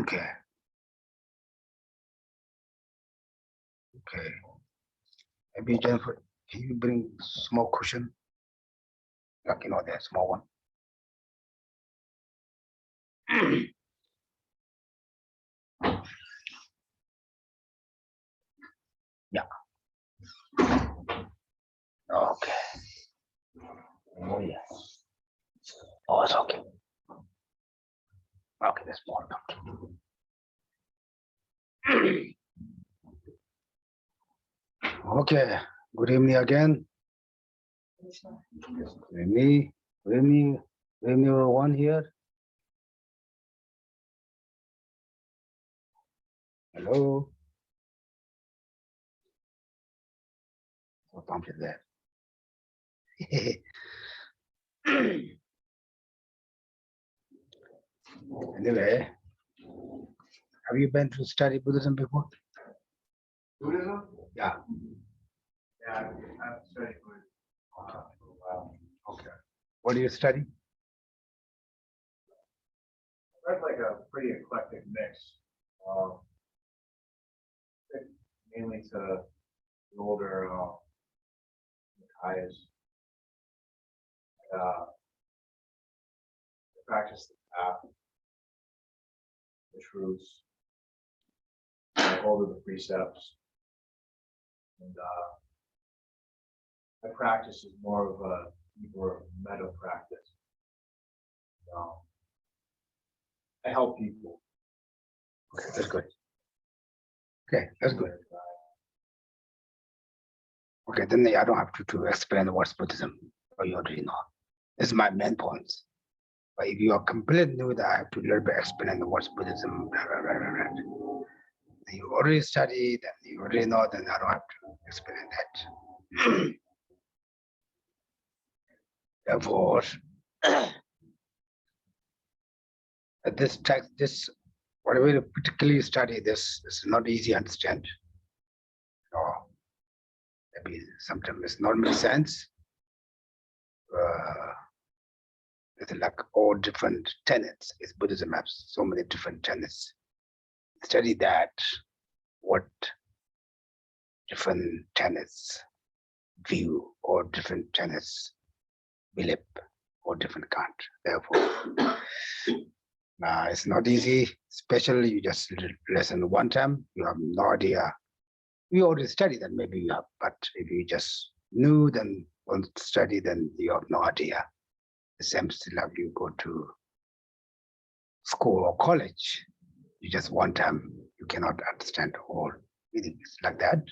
Okay. Okay. Maybe Jennifer, can you bring small cushion? Like, you know, that small one. Yeah. Okay. Oh, yeah. Oh, it's okay. Okay, that's more. Okay. Good evening again. Good evening. Good evening. Good evening, everyone here. Hello. What time is that? Anyway, have you been to study Buddhism before? Buddhism? Yeah. Yeah, I've studied Buddhism. Wow. Okay. What do you study? That's like a pretty eclectic mix. Mainly to the older Nikayas. Practice the path, the truths, hold of the precepts, and my practice is more of a deeper metta practice. I help people. Okay, that's good. Okay, that's good. Okay, then I don't have to explain what's Buddhism, or you already know. This is my main points. But if you are completely new, that I have to a little bit explain what's Buddhism. Blah, blah, blah, blah, blah. You already studied and you already know, then I don't have to explain that. Therefore, this text, this whatever you particularly study, this is not easy to understand. Or maybe sometimes it's not make sense. It's like all different tenets. It's Buddhism has so many different tenets. Study that, what different tenets view or different tenets believe or different kind. Therefore, it's not easy, especially you just listen one time, you have no idea. You already studied that maybe you have, but if you just knew, then want to study, then you have no idea. The same still have you go to school or college. You just one time, you cannot understand all meanings like that.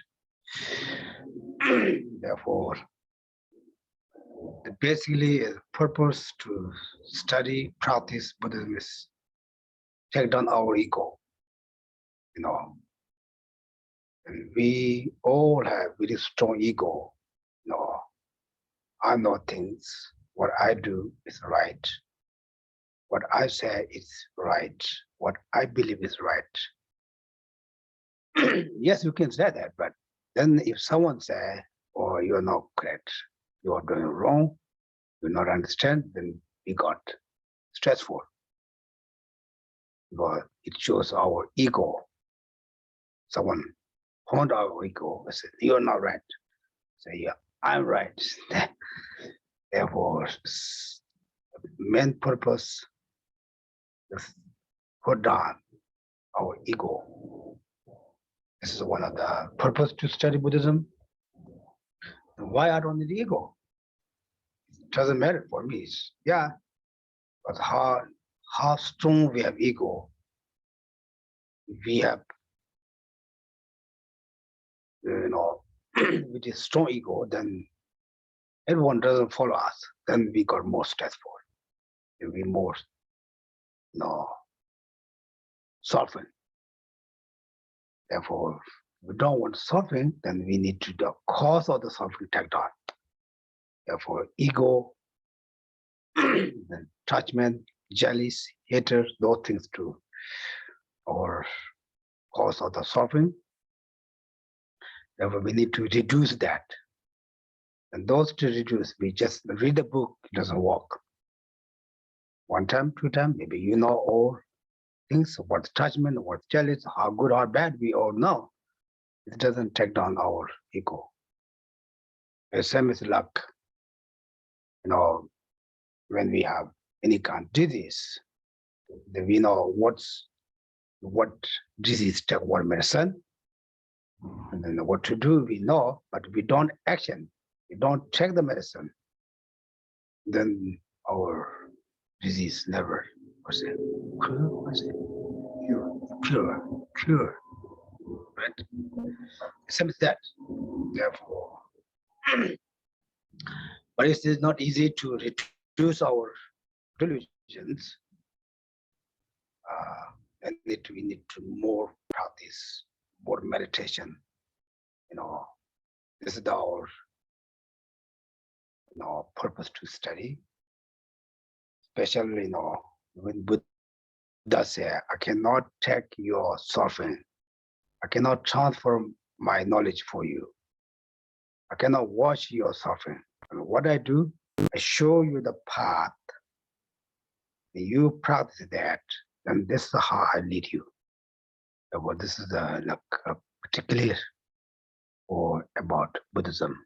Therefore, basically the purpose to study, practice Buddhism is take down our ego. You know, and we all have very strong ego. You know, I know things. What I do is right. What I say is right. What I believe is right. Yes, you can say that, but then if someone say, "Oh, you're not correct, you are doing wrong, you not understand," then we got stressful. But it shows our ego. Someone honed our ego and said, "You're not right." Say, "Yeah, I'm right." Therefore, the main purpose is put down our ego. This is one of the purpose to study Buddhism. And why I don't need ego? It doesn't matter for me. Yeah, But how strong we have ego, we have, with a strong ego, then everyone doesn't follow us. Then we got more stressful. We more, suffering. Therefore, if we don't want suffering, then we need to the cause of the suffering take down. Therefore, ego, then attachment, jealous, hatred, those things too, or cause of the suffering. Therefore, we need to reduce that. And those to reduce, we just read a book, it doesn't work. One time, two times, maybe you know all things, what's attachment, what's jealous, how good or bad, we all know. It doesn't take down our ego. The same as luck. When we have any kind of disease, then we know what disease take what medicine, and then what to do, we know, but we don't action. We don't take the medicine. Then our disease never cure. Right? Same as that. Therefore, but it is not easy to reduce our delusions. And we need to more practice, more meditation. This is our purpose to study. Especially, when Buddha said, I cannot take your suffering. I cannot transform my knowledge for you. I cannot watch your suffering. And what I do, I show you the path. You practice that, and this is how I lead you. Well, this is a particular or about Buddhism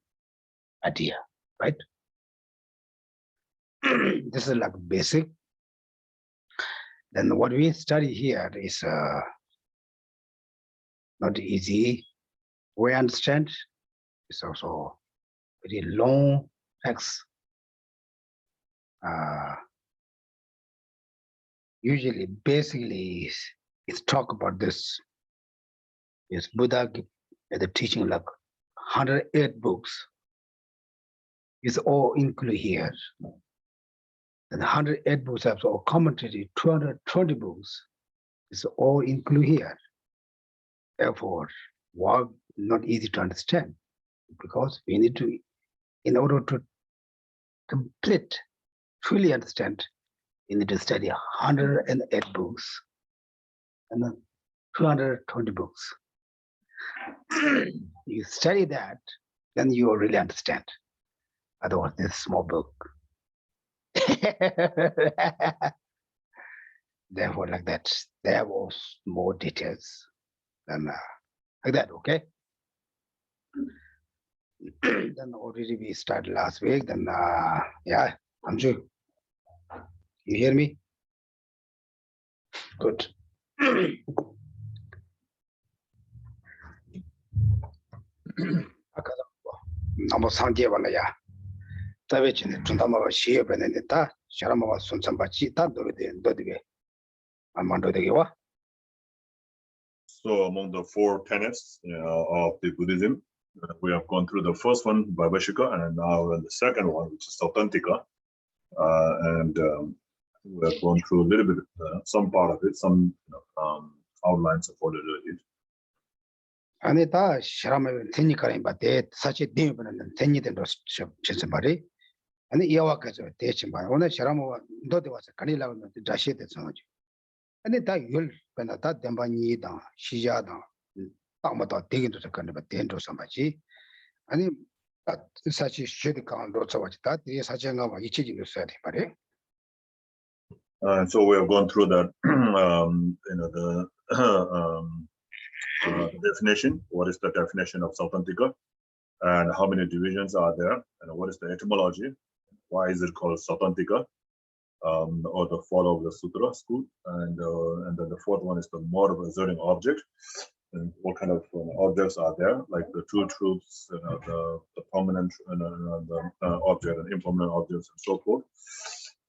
idea, right? This is like basic. Then what we study here is not easy. We understand. It's also very long text. Usually, basically, it's talk about this. Is Buddha give the teaching like 108 books. It's all included here. And 108 books have all commentary, 220 books. It's all included here. Therefore, work not easy to understand because we need to, in order to complete, truly understand, you need to study 108 books and then 220 books. You study that, then you will really understand. Otherwise, this small book. Therefore, like that, there was more details than like that, okay? Then already we started last week, then yeah, Anju, you hear me? Good. Namo Sanje Valaya. Tavichin, Tundama, Shia Benedita, Sharama, Sunsambachi, Dodige, Amando de Giwa. So among the four tenets of the Buddhism, we have gone through the first one, Vaibhashika, and now the second one, which is Sautantika. And we have gone through a little bit, some part of it, some outlines of what it is. Anita, Sharama, Tinikarim, but they such a deep and Tenitan Chisabari, and the Iawaka Techimba, only Sharama, though there was a Kanila, the Dashi, the Sonoji. And the time you'll spend a that Dembani, Shijada, Tamata, taken to the country, but then to somebody. And such a shitty count, lots of that, is such a number, each in the setting, but So we have gone through that, the definition. What is the definition of Sautantika, and how many divisions are there, and what is the etymology? Why is it called Sautantika, or the fall of the Sutra school? And then the fourth one is the mode of asserting object, and what kind of objects are there, like the true truths, the permanent object and impermanent objects, and so forth.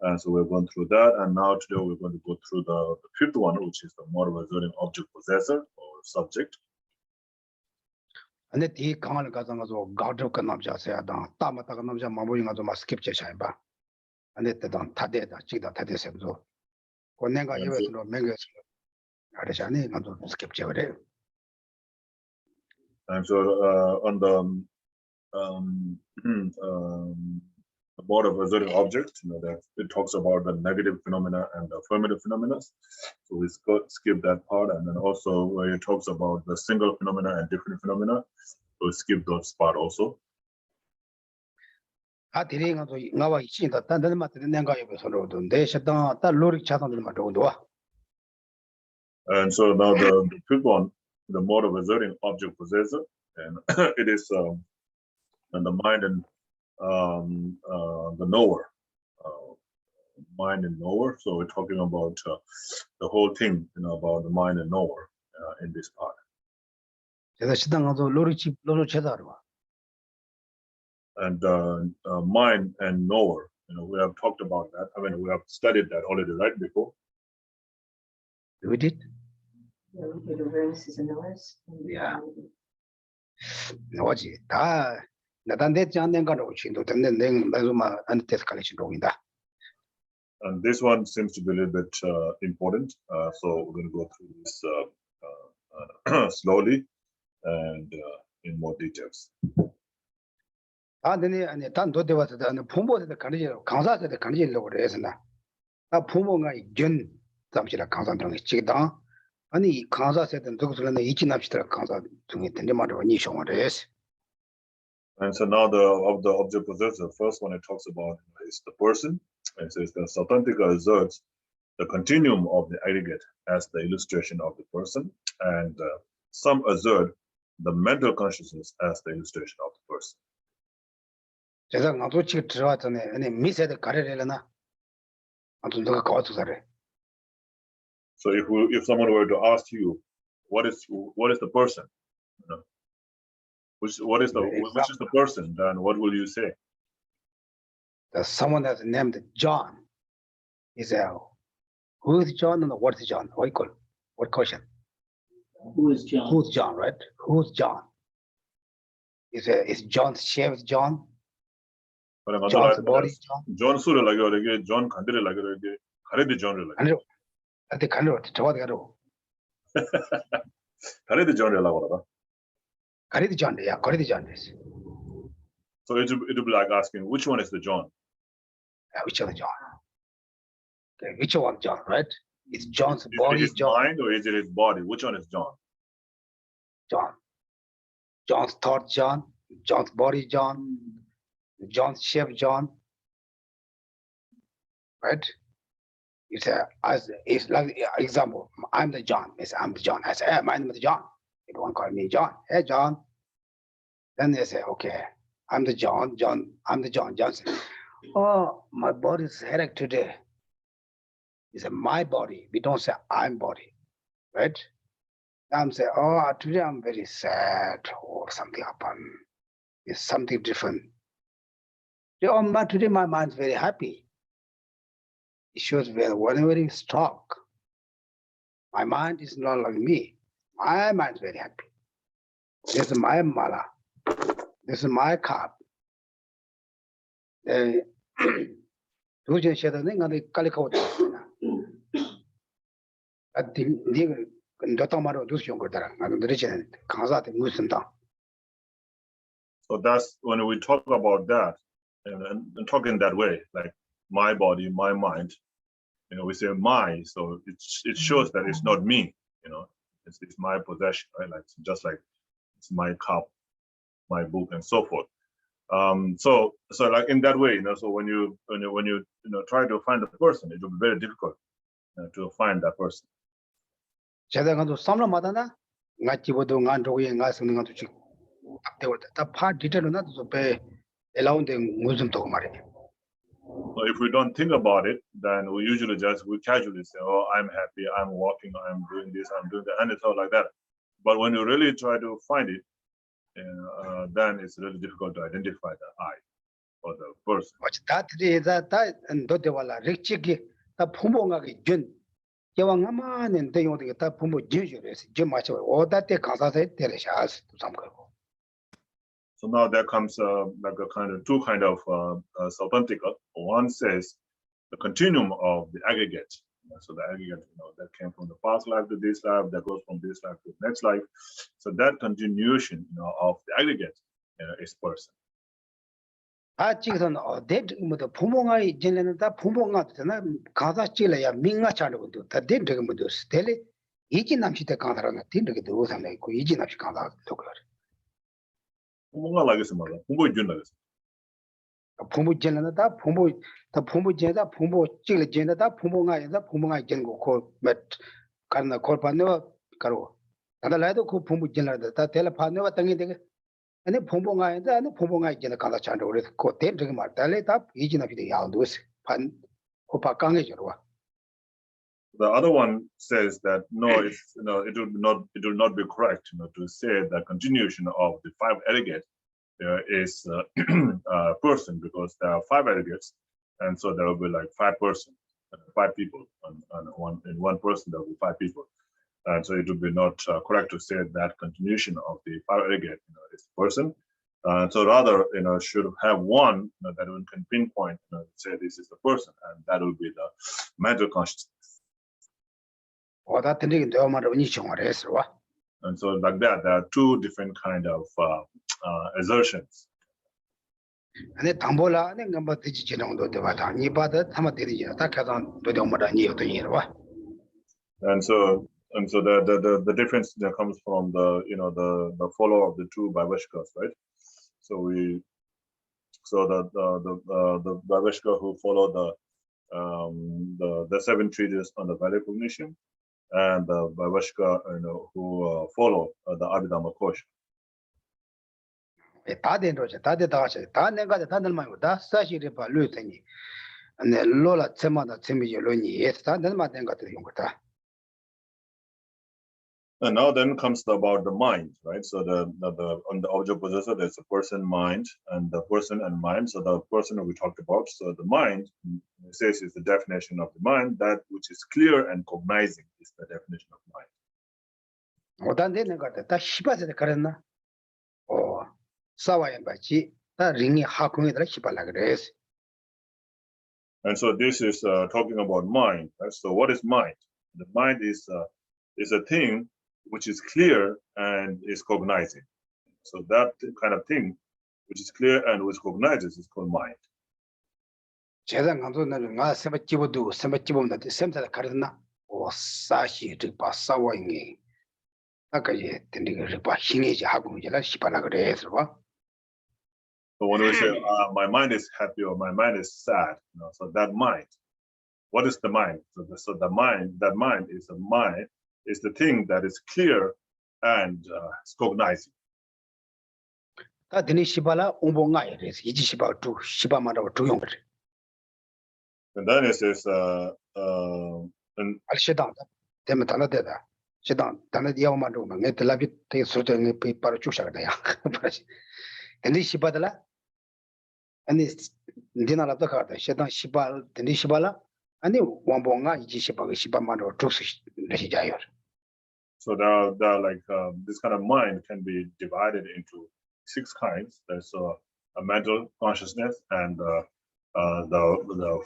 And so we're going through that. And now today we're going to go through the fifth one, which is the mode of asserting object possessor or subject. 근데 이 강을 가서 가지고 가족과 남자세야다 따마다가 남자 마무리가 좀 스킵 제셔야 봐. 근데 때도 다대다 지다 다대세도 권내가 이외에서 맹겨서 아래잖아요. 가서 스킵 제거래. And so on the mode of asserting object, that it talks about the negative phenomena and the affirmative phenomena. So we skip that part, and then also where it talks about the single phenomena and different phenomena, so we skip those part also. 아 디링도 나와 있으니까 단단히 맞는 내가 입에서로도 내 시당 딸 로릭 차단들 맞도도. And so now the fifth one, the mode of asserting object possessor, and it is and the mind and the knower, mind and knower. So we're talking about the whole thing, about the mind and knower in this part. 제가 시당도 로릭 차다로. And mind and knower, we have talked about that. I mean, we have studied that already, right, before. We did. Yeah, we did awareness is a knowers. Yeah. 뭐지 다 나단대지 않는 거로 신도 근데 내가 안 테스칼레이션 동이다. And this one seems to be a little bit important. So we're going to go through this slowly and in more details. 아, 근데 아니 단도 대화서 나 부모한테 가르쳐 강사한테 가르치려고 그래서나. 나 부모가 준 잠시라 강사 등에 지다. 아니 강사세든 누구들은 이진합시다 강사 등에 된데 말이야 니 쇼마레스. And so now the object possessor, the first one it talks about is the person. And it says the Sautrantika asserts the continuum of the aggregate as the illustration of the person, and some assert the mental consciousness as the illustration of the person. 제가 나도 지금 들어왔더니 아니 미세대 가르려나. 아무튼 누가 가와서 살래. So if someone were to ask you, what is the person, which is the person, then what will you say? There's someone that's named John. He said, who is John and what is John? What question? Who is John? Who's John, right? Who's John? Is John's shape John? John's body John? John Sura like John Kandere like Karedi John like. I think I know what Karedi John like. Karedi John, yeah, Karedi John is. So it would be like asking, which one is the John? Which one John? Okay, which one John, right? It's John's Is body it his John. mind or is it his body? Which one is John? John. John's thought John. John's body John. John's shape John. Right? It's like example. I'm the John. I'm the John. I say, hey, my name is John. Everyone call me John. Hey, John. Then they say, okay, I'm the John. I'm the John. John says, oh, my body's headache today. He said, my body. We don't say I'm body, right? I'm saying, oh, today I'm very sad or something happened. It's something different. But today my mind's very happy. It shows whenever you struck, my mind is not like me. My mind's very happy. This is my mala. This is my cup. 두전 셔도는 가리 깔리고 있다. 네가 너도 말로 두시 온 거더라. 나도 그러지는 강사한테 무슨다. So that's when we talk about that and talking that way, like my body, my mind. We say my, so it shows that it's not me. It's my possession, right? Like just like it's my cup, my book, and so forth. So like in that way, so when you try to find a person, it will be very difficult to find that person. 제가 가도 삼람마다나 나치보도 간조에 가서는 가도 지 앞대고 다 디테일은 나도 배 엘라운데 무슨 또 말이야. So if we don't think about it, then we casually say, oh, I'm happy, I'm walking, I'm doing this, I'm doing that, and it's all like that. But when you really try to find it, then it's really difficult to identify the I. or the person. that is that and Dodewala, Richiki, the Pumonga Jun, Yawangaman and they only get that Pumo Jinjures, Jim Macho, or that they can't say Teleshas to some people. So now there comes like a kind of two kind of Sautantika. One says the continuum of the aggregate. So the aggregate, that came from the past life to this life, that goes from this life to the next life. So that continuation, of the aggregate is person. 아 지금 어데 뭐도 부모가 이제는 다 부모가 되나 가다 찔러야 민가 차려도 다 된다고 뭐도 스텔이 이지 남시대 가다라나 된다고 오상에 있고 이지 남시 가다 또 그래. 부모가 라겠어 말이야. 부모 준다겠어. 부모 전에는 다 부모 제다 부모 찔러 전에 다 부모가 있다 부모가 있는 거고 몇 가나 골반도 가로 나달라도 그 부모 전에다 다 텔레파노 땅이 되게 아니 부모가 있다 아니 부모가 있는 가다 찬도 그래서 그 된다고 말달래 다 이지 남시대 야도스 반 호파 강해 저와. The other one says that no, it's it will not be correct, to say that continuation of the five aggregates is a person, because there are five aggregates, and so there will be like five people, and one person there will be five people, and so it would be not correct to say that continuation of the five aggregate is person. So rather, should have one that one can pinpoint, say this is the person, and that will be the mental consciousness. And so like that, there are two different kind of assertions. And so the difference comes from the follower of the two Vaibhashikas, right? So the Vaibhashika who follow the seven treatises on the value cognition, and the Vaibhashika who follow the Abhidhamma Kosha. And now then comes about the mind, right? So on the object possessor, there's a person, mind, and the person and mind. So the person we talked about. So the mind, it says, is the definition of the mind. That which is clear and cognizing is the definition of mind. And so this is talking about mind, right? So what is mind? The mind is a thing which is clear and is cognizing. So that kind of thing which is clear and which cognizes is called mind. So when we say my mind is happy or my mind is sad, so that mind, what is the mind? So the mind, that mind is the thing that is clear and is cognizing. And then it says, so there are like this kind of mind can be divided into 6 kinds. There's a mental consciousness and the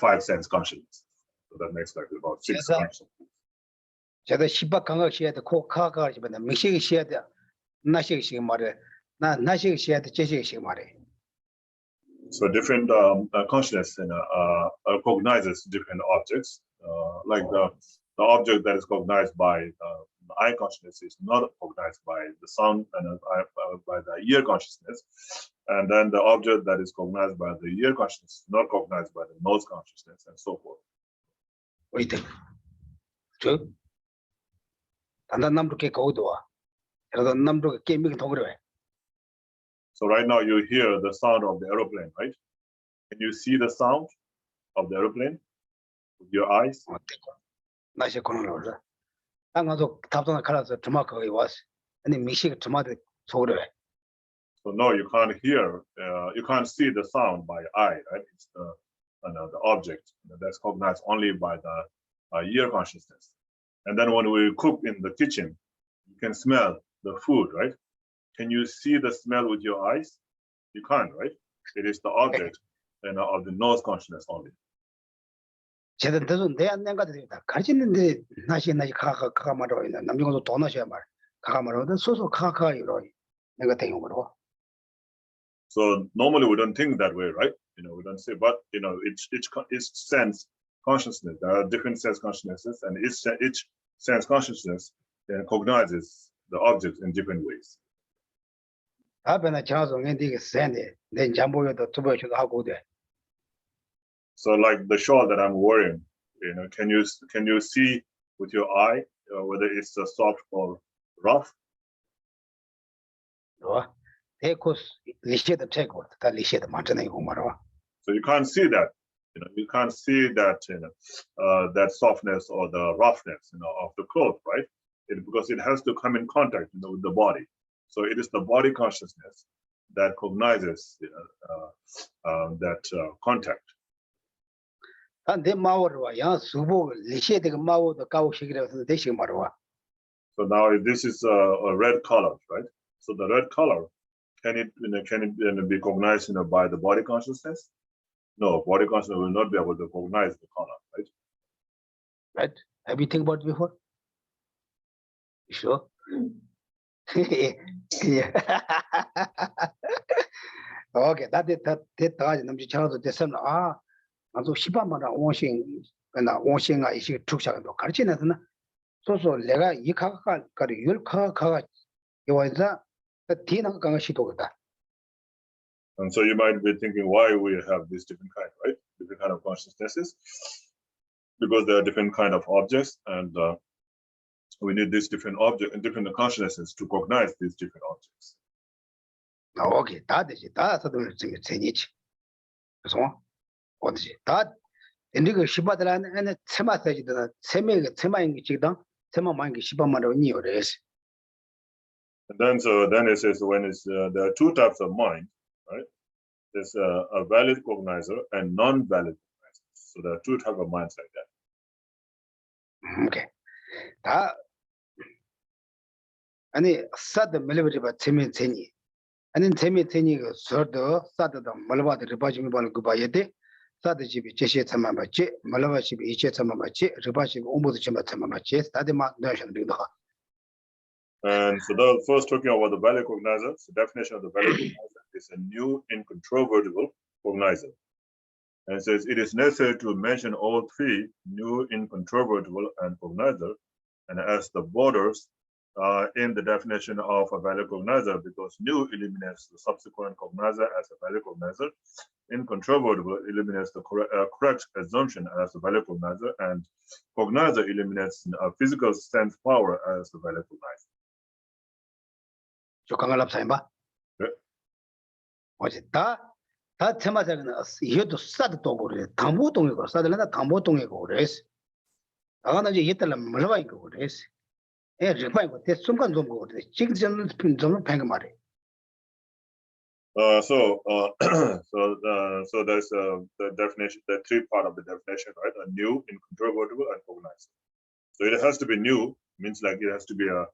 5 sense consciousness. So that makes like about 6 consciousness. So different consciousness cognizes different objects. Like the object that is cognized by the eye consciousness is not cognized by the sound and by the ear consciousness. And then the object that is cognized by the ear consciousness is not cognized by the nose consciousness, and so forth. Wait. So right now you hear the sound of the aeroplane, right? Can you see the sound of the aeroplane with your eyes? So So no, you can't hear, you can't see the sound by eye, right? It's the object that's cognized only by the ear consciousness. And then when we cook in the kitchen, you can smell the food, right? Can you see the smell with your eyes? You can't, right? It is the object of the nose consciousness only. 제가 대선 내안 내가 되다. 가르치는데 나시 가가 말로 있는 남중도 돈 나셔야 말. 가가 말로 소소 가가 이러. 내가 대용 거로. So normally we don't think that way, right? We don't say, but each sense consciousness, there are different sense consciousnesses, and each sense consciousness cognizes the objects in different ways. 앞에나 저서 왠지 센데 내 잠보여도 두 번씩 하고 돼. So like the shawl that I'm wearing, can you see with your eye whether it's soft or rough? 대코스 리셰드 테고 다 리셰드 만드는 거 말어. So you can't see that. You can't see that that softness or the roughness of the cloth, right? Because it has to come in contact with the body. So it is the body consciousness that cognizes that contact. 내 마오로 야 수보 리셰드가 마오도 가오식이라서 대식 말어. So now this is a red color, right? So the red color, can it be cognized by the body consciousness? No, body consciousness will not be able to recognize the color, right? Right? Have you think about it before? You sure? Yeah. Okay, that 남지 차도 됐으면 나도 10만원 원싱아 이시 tuk상도 가르치는데 소소 내가 이 가가 가가 요원자 뒤는 강가 시도거다. And so you might be thinking why we have these different kind, right? Different kind of consciousnesses, because there are different kind of objects, and we need these different objects and different consciousnesses to recognize these different objects. Okay, 다 되지. 다 서도 재니치. 그래서 어디지? 다 인디고 10바들한테 세마세지다. 세마인 게 지금 세마만 게 10만원 이어레스. And then it says when there are two types of mind, right? There's a valid cognizer and non-valid cognizer. So there are two types of minds like that. Okay. 다 아니 사드 멜리버리바 재미쟁이 아니 재미쟁이 그 서도 사드도 말바드 리바지미 발 그바예데 사드 집이 제시에 참만 받지 말바 집이 이체 참만 받지 리바지 오모도 참만 받지 다데마 너션 링도. And so the first talking about the valid cognizer, the definition of the valid cognizer is a new incontrovertible cognizer. And it says it is necessary to mention all three, new, incontrovertible, and cognizer, and as the borders in the definition of a valid cognizer, because new eliminates the subsequent cognizer as a valid cognizer, incontrovertible eliminates the correct assumption as a valid cognizer, and cognizer eliminates a physical sense power as a valid cognizer. 조강을 봐. 네. 어제 다 테마자는 이것도 싸도 그래. 담보동이고 싸들나 담보동이고 그래서. 아가나 이제 이때는 몰라봐이고 그래서. 리파이고 대 순간 좀 그래. 지금 좀 팽가 말해. So there's the definition, the three part of the definition, right? A new, incontrovertible, and cognizer. So it has to be new, means like it has to be a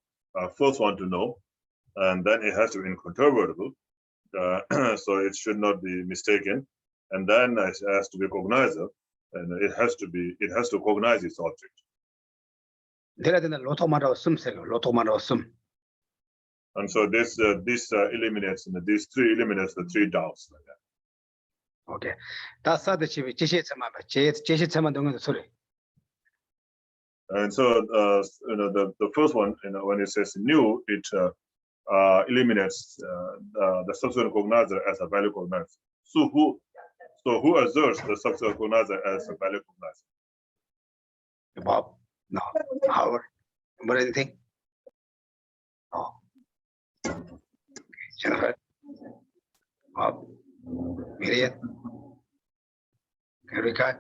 first one to know. And then it has to be incontrovertible, so it should not be mistaken. And then it has to be cognizer, and it has to cognize its object. And so this eliminates, these three eliminates the three doubts like that. Okay, that's the 제시체만 동의 소리. And so the first one, when it says new, it eliminates the subsequent cognizer as a valid cognizer. So who asserts the subsequent cognizer as a valid cognizer? Bob? No. Howard? What anything? No. Jennifer? Bob? Miriam? Erika?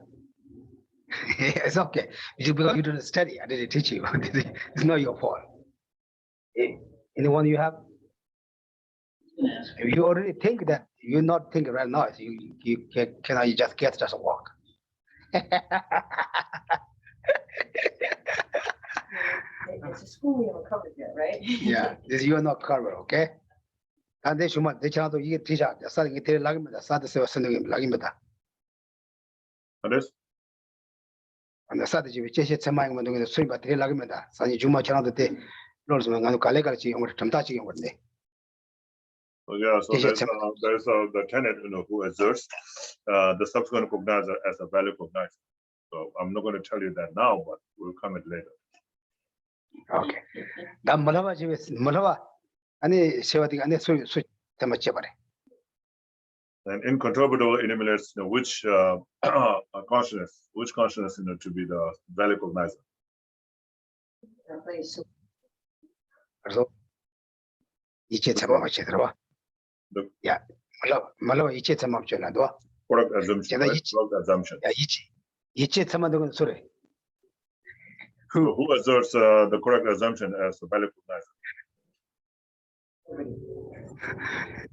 It's okay. Because you didn't study. I didn't teach you. It's not your fault. Anyone you have? If you already think that you're not thinking right now, you cannot you just get just walk. It's a school we haven't covered yet, right? Yeah, this you are not covered, okay? And then you they cannot you teacher, starting it lagimada, start to sending lagimada. Others? And the start you just semi when the swim but lagimada. So you much another day, Lord's man, Kalegachi or Tamtachi over there. So yeah, so Geshe there's the tenet, who asserts the subsequent cognizer as a valid cognizer. So I'm not going to tell you that now, but we'll comment later. Okay. The Malava Jivis, Malava, and Sevati and switch the Machabare. And incontrovertible eliminates which consciousness to be the valid cognizer. So, each Tamachitra. Yeah, Malava each Tamachana. Product assumption. Yeah, Right? Product assumption. Each Tamadogan, sorry. So who asserts the correct assumption as the valid cognizer?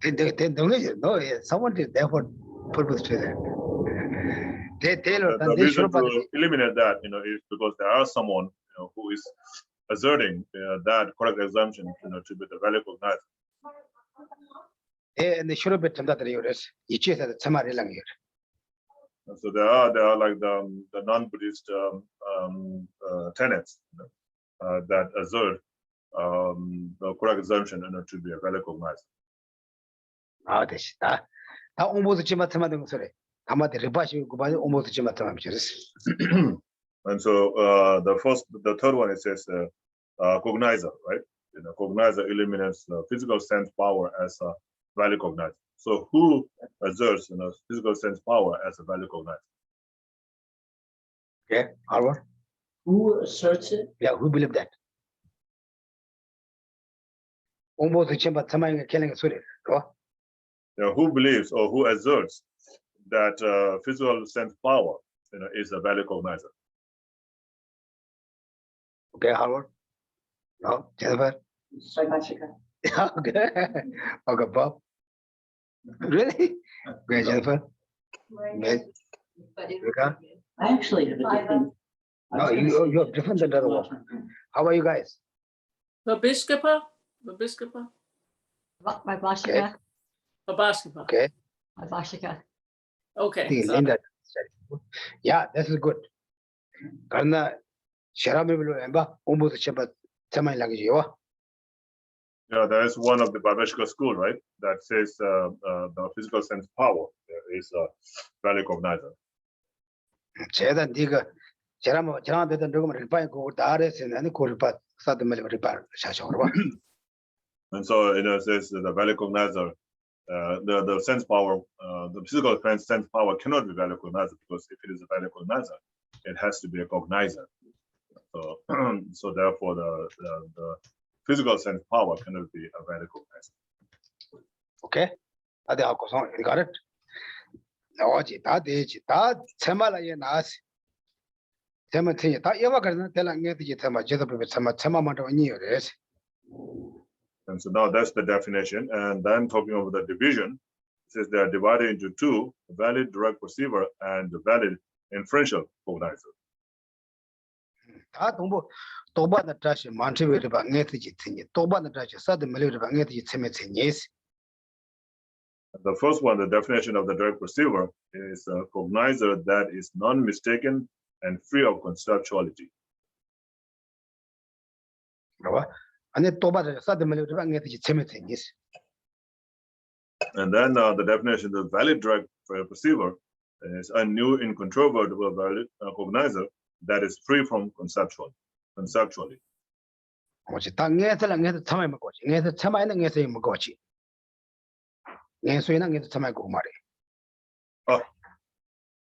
They don't know. Someone did therefore purpose to that. They tailor The reason to eliminate that, is because there are someone, who is asserting that correct assumption, to be the valid cognizer. And they should have been that yours. Each is at Samari lang here. So there are like the non-Buddhist tenets that assert the correct assumption to be a valid cognizer. Ah, this. Almost Chimatamang, sorry. Amati Ribashi Gubani almost Chimatam. And so the third one, it says cognizer, right? Cognizer eliminates physical sense power as a valid cognizer. So who asserts physical sense power as a valid cognizer? Okay, Harvard. Who asserts it? Yeah, who believe that? Almost the chamber Tamang killing a sorry. Who believes or who asserts that physical sense power is a valid cognizer? Okay, Harvard. No, Jennifer. Saibachika. Okay. Okay, Bob. Really? Okay, Jennifer. Okay. I actually have a different. No, you're different than the other one. How are you guys? Babishkapa? Vaibhashika. Babashkapa. Okay. Vaibhashika. Okay. So, Linda. Yeah, this is good. Karna Sharami will remember almost Shabbat Tamai language. Yeah, there is one of the Babeshka school, right? That says the physical sense power is a valid cognizer. Chedan Diga Charama Chan didn't do reply go Dares and any Kuripat Sadamel repair Shashorwa. And so it says the valid cognizer, the sense power, the physical sense power cannot be valid cognizer, because if it is a valid cognizer, it has to be a cognizer. So so therefore the physical sense power cannot be a valid cognizer. Okay. You got it? No, that Tamala Nas. Timothy, that you were telling me the Tama Tama. And so now that's the definition. And then talking about the division, it says they are divided into two: valid direct perceiver and the valid inferential cognizer. Toba the trash, Montevideo about Nethiji, Toba the trash, Southern Malay about Nethiji Timothy, yes. The first one, the definition of the direct perceiver, is a cognizer that is non-mistaken and free of conceptuality. And then Toba the Southern Malay about Nethiji Timothy, yes. And then the definition of the valid direct perceiver is a new incontrovertible valid cognizer that is free from conceptually. What's it? Tang time ago, the time I didn't get him Magochi. Yes, we don't get the time I go, Mari. Oh.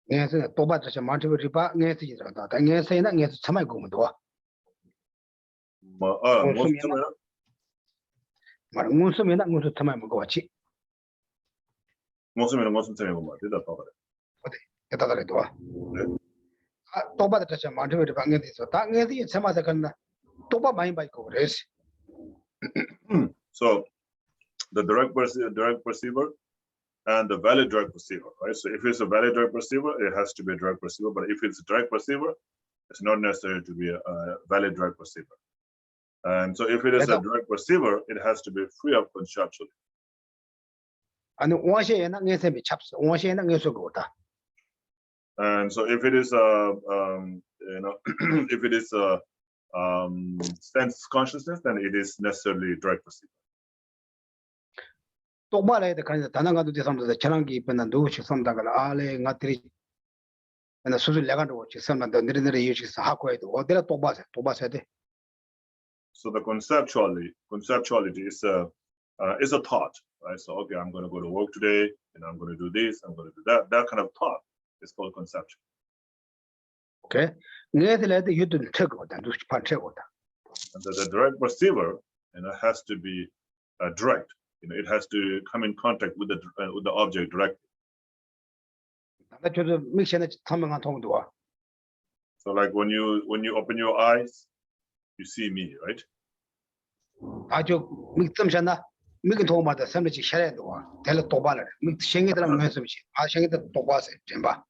Yes, Toba the Montevideo about Nethiji, and yes, I don't get the time I go. Musum, you're not going to time I Magochi. Most of did that cover it. Toba the Tasha Montevideo about Nethiji, so Tangi, some other can Toba mind by Cores. So the direct perceiver and the valid direct perceiver, right? So if it's a valid direct perceiver, it has to be a direct perceiver. But if it's a direct perceiver, it's not necessary to be a valid direct perceiver. And so if it is a direct perceiver, it has to be free of conceptually. And 원시에는 예세미 찹스. 원시에는 예수고다. And so if it is if it is a sense consciousness, then it is necessarily direct perceiver. 또 말해야 돼. 그래서 단한가도 대상에서 전환기 입변한 누구씩 섬다가 알레 나트리 나 수술 내가지고 직선만 느리느리 이유식서 하고 해도 어디라 또 봐야 돼. So the conceptuality is a thought, right? So okay, I'm going to go to work today, and I'm going to do this, I'm going to do that. That kind of thought is called conception. Okay. 내들한테 유든 최고다. 누시판 최고다. And the direct perceiver, has to be direct. It has to come in contact with the object directly. 저도 믹션에 선명한 통도와. So like when you open your eyes, you see me, right? 아주 믹점잖아. 믹은 도마다 섬지 샤레도와. 텔레 도발을. 믹 생이들은 무슨 생이들 도바세. 잼바.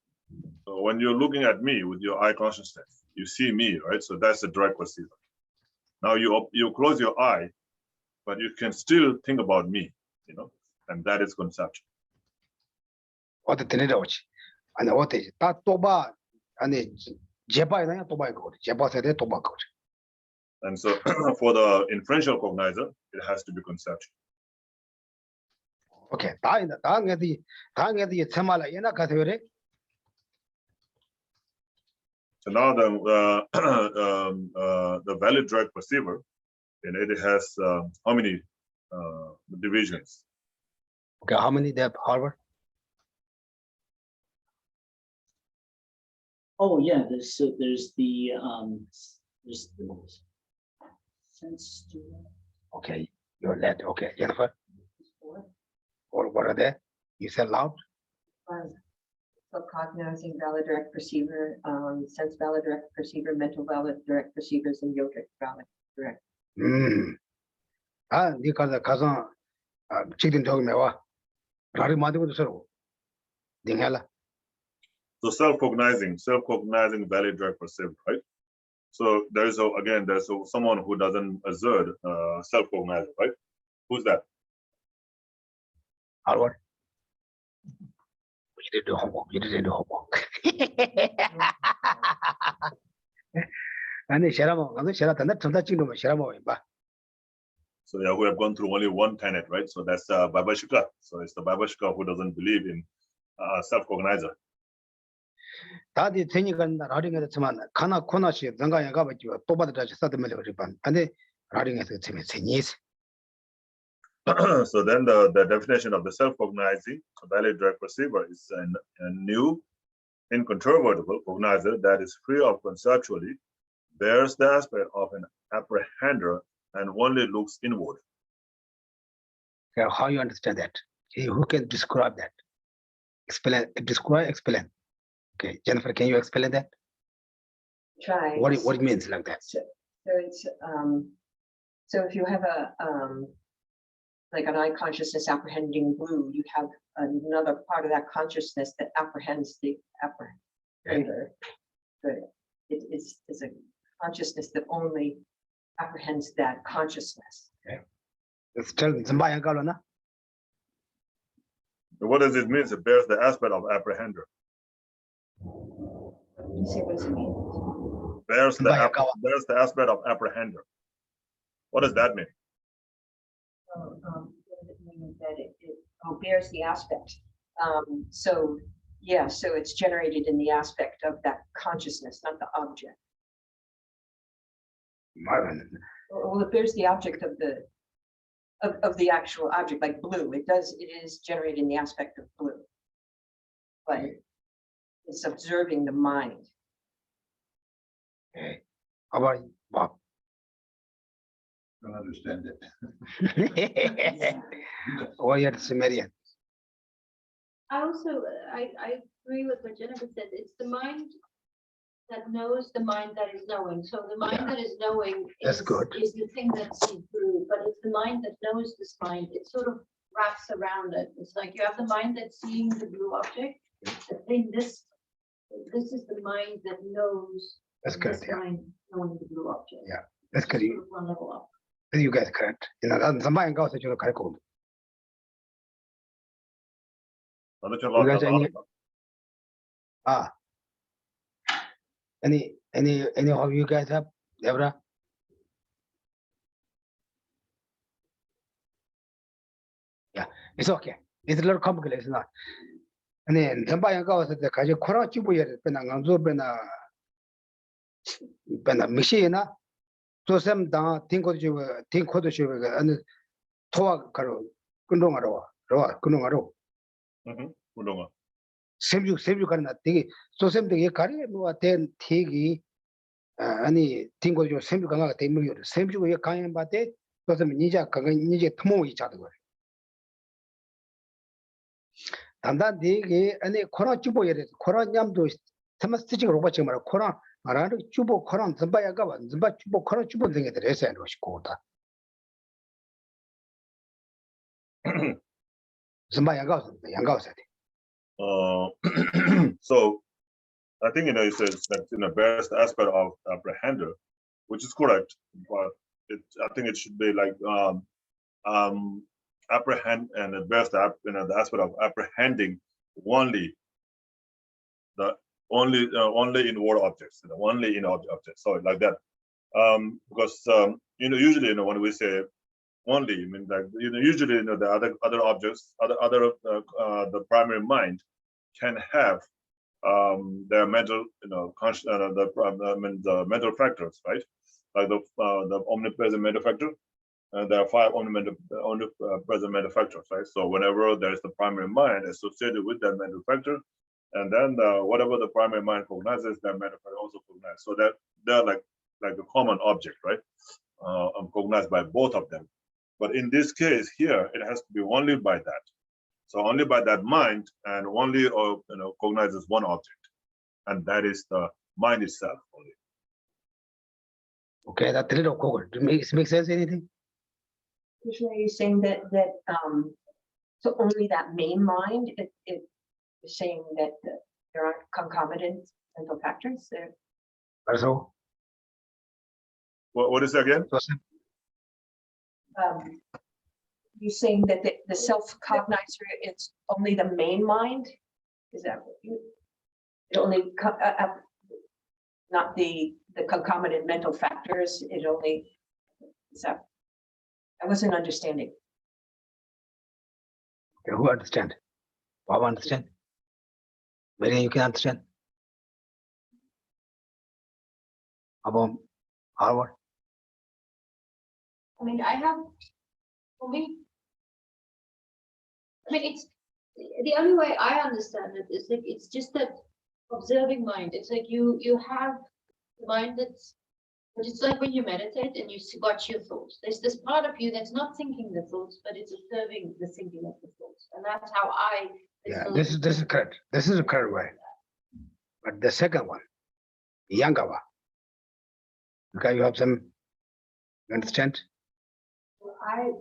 So when you're looking at me with your eye consciousness, you see me, right? So that's the direct perceiver. Now you close your eye, but you can still think about me, and that is conception. 어디 들려오지. 아니 어디 다 도바 아니 제바에나 도바에 거. 제바세대 도바 거. And so for the inferential cognizer, it has to be conceptual. Okay. 다행에도 참말라 얘나 가서 그래. So now the valid direct perceiver, and it has how many divisions? Okay, how many they have, Harvard? Oh, yeah, there's the sense to Okay, you're led. Okay, Jennifer. Or what are they? You said loud? Cognizing valid direct perceiver, sense valid direct perceiver, mental valid direct perceivers, and yogic valid direct. 네 가서 지금 저기 매와. 라리 만들고도 서로. 딩해라. So self-cognizing valid direct perceiver, right? So there's someone who doesn't assert self-cognizing, right? Who's that? Harvard. You didn't do homework. 아니 셔라모, 나도 셔라탄다 전다 찍으면 셔라모 봐. So yeah, we have gone through only one tenet, right? So that's Babashika. So it's the Babashika who doesn't believe in self-cognizer. 다들 되니까 라링에서 참만 가나 코나시 정가에 가봐지고 또 받아다시 써드밀려 그러반. 근데 라링에서 참에 세니스. So then the definition of the self-cognizing valid direct perceiver is a new, incontrovertible cognizer that is free of conceptually, bears the aspect of an apprehender, and only looks inward. How you understand that? Who can describe that? Explain. Okay, Jennifer, can you explain that? Try. What it means like that? So it's so if you have a like an eye consciousness apprehending blue, you have another part of that consciousness that apprehends the apprehender. But it is a consciousness that only apprehends that consciousness. Okay. Let's tell somebody. What does it mean? It bears the aspect of apprehender. You see what it means? Bears the aspect of apprehender. What does that mean? What does it mean that it bears the aspect? So it's generated in the aspect of that consciousness, not the object. Well, it bears the object of the actual object, like blue. It is generated in the aspect of blue, but it's observing the mind. Okay. How about you, Bob? I don't understand it. Or you're Sumerian. I agree with what Jennifer said. It's the mind that knows the mind that is knowing. So the mind Yeah. that is knowing That's is, good. is the thing that's seen through, but it's the mind that knows this mind. It sort of wraps around it. It's like you have the mind that's seeing the blue object. The thing, this is the mind that knows That's this correct. Yeah, mind knowing the blue object. Yeah. that's It's good. sort of one level up. You guys correct. 난 전반에 가서 저도 갈 거고. 나도 좀 You guys 나도 any any of you guys have Deborah? Yeah, it's okay. It's a little complicated. It's not. 아니 전반에 가서 가지 코로나 주부에 배나 강조 배나 미시나 조sem다 팅코도 주가 아니 토와 가로 근동하러 근동하러 운동화. 샘주 가나 되게 조sem되게 가리 뭐된 티기 아니 팅코도 샘주 강가 대물이 샘주가 강연 받대 조셈 니자 강가 니제 토모이 자도 거예요. 단단 되게 아니 코로나 주보에 코로나 냠도 테마스틱으로 오버치 말아 코로나 말하는 주보 코로나 전바야가 전바 주보 코로나 주보 등에 대해서 해놓고 싶고다. 전바야가 양가서 돼. So I think it's that best aspect of apprehender, which is correct, but I think it should be like apprehend and the best the aspect of apprehending only in world objects, only in objects. So like that, because usually when we say only, I mean like usually the other objects, the primary mind can have their mental the mental factors, right? Like the omnipresent mental factor. There are 5 omnipresent mental factors, right? So whenever there is the primary mind associated with that mental factor, and then whatever the primary mind recognizes, that mental factor also recognizes. So that they're like a common object, right? Recognized by both of them. But in this case here, it has to be only by that. So only by that mind, and only recognizes one object, and that is the mind itself only. Okay, that little Google. Make sense anything? Usually you're saying that so only that main mind, it is saying that there aren't concomitant mental factors there. Also, What is that again? You're saying that the self-cognizer, it's only the main mind? Is that what you, it only not the concomitant mental factors, it only, is that, I wasn't understanding. okay, who understand? Bob understand? Maybe you can understand. About Harvard. I mean, for me, I mean, it's the only way I understand it is like it's just that observing mind. It's like you have the mind that's, but it's like when you meditate and you watch your thoughts. There's this part of you that's not thinking the thoughts, but it's observing the thinking of the thoughts, and that's how I. Yeah, this is correct. This is the correct way. But the second one, the younger one. Okay, you have some. You understand? I